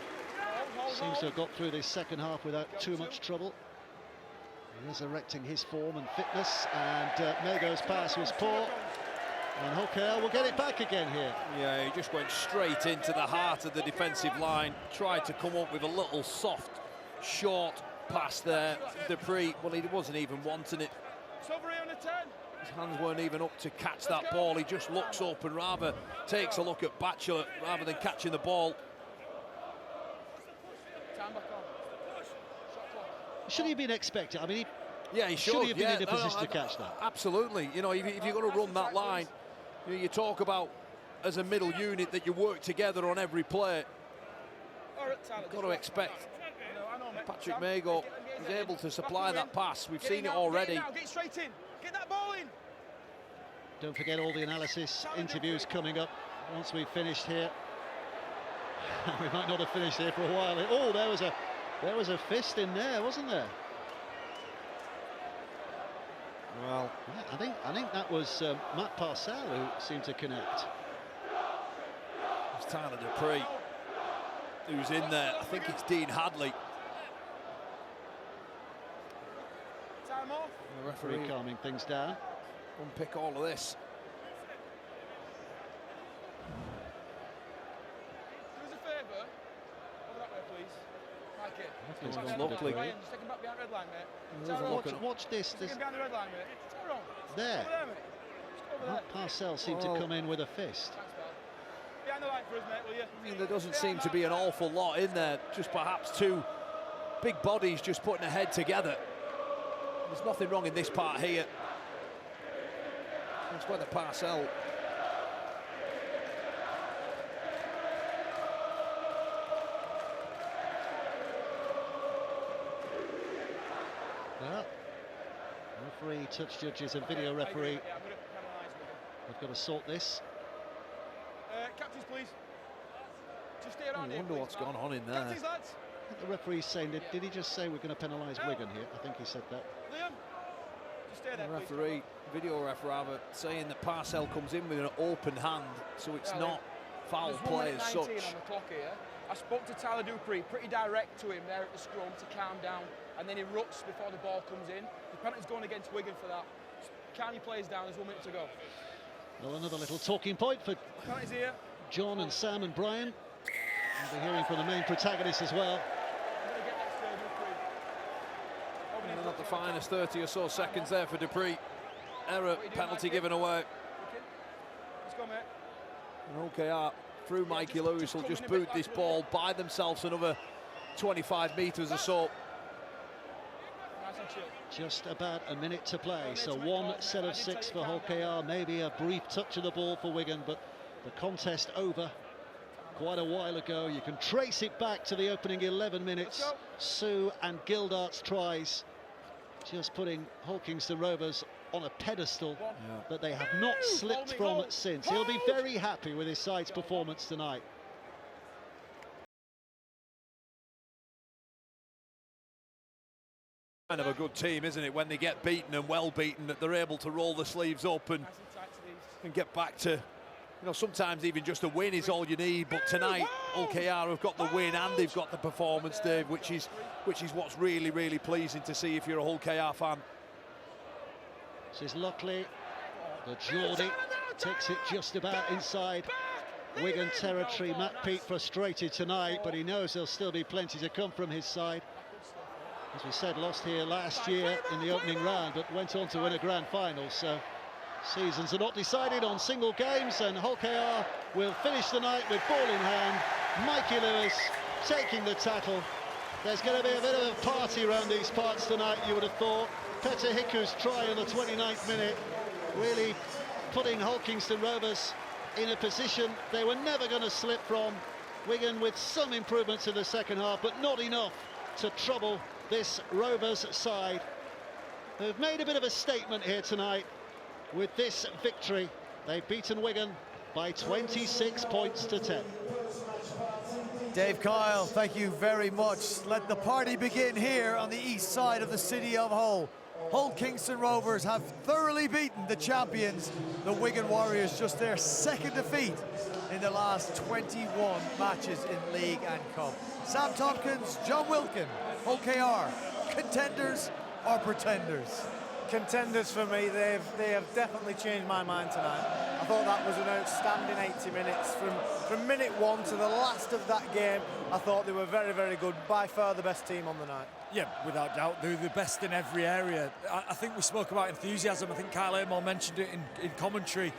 seems to have got through this second half without too much trouble. Resurrecting his form and fitness, and Mago's pass was poor. And Hokel will get it back again here. Yeah, he just went straight into the heart of the defensive line. Tried to come up with a little soft, short pass there. Dupree, well, he wasn't even wanting it. It's over here on the 10. His hands weren't even up to catch that ball. He just looks up and rather takes a look at Batchelor rather than catching the ball. Should he have been expected? I mean, he should he have been in a position to catch that? Absolutely. You know, if you're going to run that line, you talk about as a middle unit that you work together on every play. You've got to expect Patrick Mago is able to supply that pass. We've seen it already. Get straight in. Get that ball in. Don't forget all the analysis interviews coming up once we've finished here. We might not have finished here for a while. Oh, there was a fist in there, wasn't there? Well, yeah, I think that was Matt Parcell who seemed to connect. It's Tyler Dupree who's in there. I think it's Dean Hadley. Time off. The referee calming things down. Unpick all of this. Do us a favour. Over that way, please. Like it. It's Looks gone lovely. to Dupree. Just take him back behind red line, mate. Watch this. Take him behind the red line, mate. Turn around. There. Over there, mate. Just over there. Matt Parcell seemed to come in with a fist. Thanks, pal. Behind the line for us, mate, will you? I mean, there doesn't seem to be an awful lot in there. Just perhaps two big bodies just putting their head together. There's nothing wrong in this part here. That's where the Parcell. Well, referee, touch judges and video referee. Yeah, I'm going to penalise with him. We've got to sort this. Captains, please. Just stay around I here, wonder please, what's man. gone on in there. Captains, lads. I think the referee's saying, did he just say we're going to penalise Wigan here? I think he said that. Liam, just stay there, The please. referee, video ref rather, saying that Parcell comes in with an open hand, so it's not foul There's play 1 as minute 19 such. on the clock here. I spoke to Tyler Dupree, pretty direct to him there at the scrum to calm down, and then he erupts before the ball comes in. The penalty's going against Wigan for that. Calm your players down, there's 1 minute to go. Well, another little talking point for Penalty's here. John and Sam and Brian. We'll be hearing from the main protagonists as well. I'm going to get next to Dupree. Open And not the finest 30 or so seconds there for Dupree. Error, penalty given away. Let's go, mate. And OKR through Mikey Lewis will just boot this ball, buy themselves another 25 metres or so. Nice and chill. Just about a minute to play, so 1 set of 6 for OKR. Maybe a brief touch of the ball for Wigan, but the contest over quite a while ago. You can trace it back to the opening 11 minutes. Sue and Gildart's tries just putting Hawkingston Rovers on a pedestal that they have not slipped from since. He'll be very happy with his side's performance tonight. Kind of a good team, isn't it? When they get beaten and well beaten, that they're able to roll the sleeves up and get back to, you know, sometimes even just a win is all you need. But tonight, OKR have got the win and they've got the performance, Dave, which is what's really, really pleasing to see if you're a OKR fan. This is Lockley. The Geordie takes it just about inside Wigan territory. Matt Peat frustrated tonight, but he knows there'll still be plenty to come from his side. As we said, lost here last year in the opening round, but went on to win a grand final. So seasons are not decided on single games, and OKR will finish the night with ball in hand. Mikey Lewis taking the tackle. There's going to be a bit of a party around these parts tonight, you would have thought. Petter Hiku's try in the 29th minute really putting Hull Kingston Rovers in a position they were never going to slip from. Wigan with some improvements in the second half, but not enough to trouble this Rovers side. They've made a bit of a statement here tonight with this victory. They've beaten Wigan by 26 points to 10. Dave Kyle, thank you very much. Let the party begin here on the east side of the city of Hull. Hull Kingston Rovers have thoroughly beaten the champions, the Wigan Warriors, just their second defeat in the last 21 matches in League and Cup. Sam Tompkins, John Wilkin, Hull KR, contenders or pretenders? Contenders for me. They have definitely changed my mind tonight. I thought that was an outstanding 80 minutes. From minute one to the last of that game, I thought they were very, very good. By far the best team on the night. Yeah, without doubt, they're the best in every area. I think we spoke about enthusiasm. I think Kyle Amor mentioned it in commentary.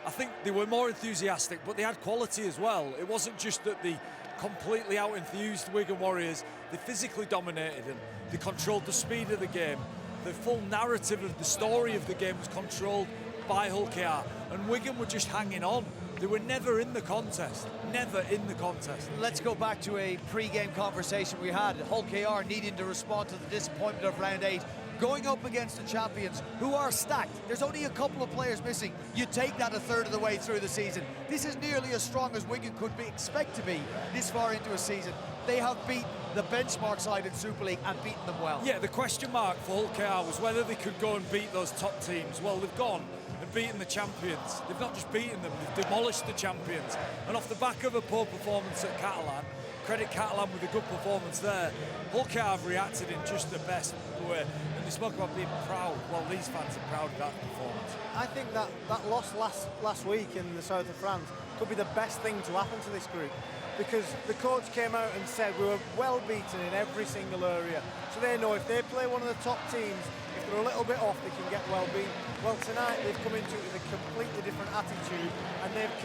I think they were more enthusiastic, but they had quality as well. It wasn't just that the completely out-enthused Wigan Warriors, they physically dominated them. They controlled the speed of the game. The full narrative of the story of the game was controlled by Hull KR, and Wigan were just hanging on. They were never in the contest, never in the contest. Let's go back to a pre-game conversation we had. Hull KR needing to respond to the disappointment of round 8, going up against the champions who are stacked. There's only a couple of players missing. You take that a third of the way through the season. This is nearly as strong as Wigan could expect to be this far into a season. They have beaten the benchmark side in Super League and beaten them well. Yeah, the question mark for Hull KR was whether they could go and beat those top teams. Well, they've gone and beaten the champions. They've not just beaten them, they've demolished the champions. And off the back of a poor performance at Catalan, credit Catalan with a good performance there, Hull KR have reacted in just the best way. And they spoke about being proud. Well, these fans are proud of that performance. I think that loss last week in the south of France could be the best thing to happen to this group, because the coach came out and said we were well beaten in every single area. So they know if they play one of the top teams, if they're a little bit off, they can get well beaten. Well, tonight they've come into it with a completely different attitude, and they've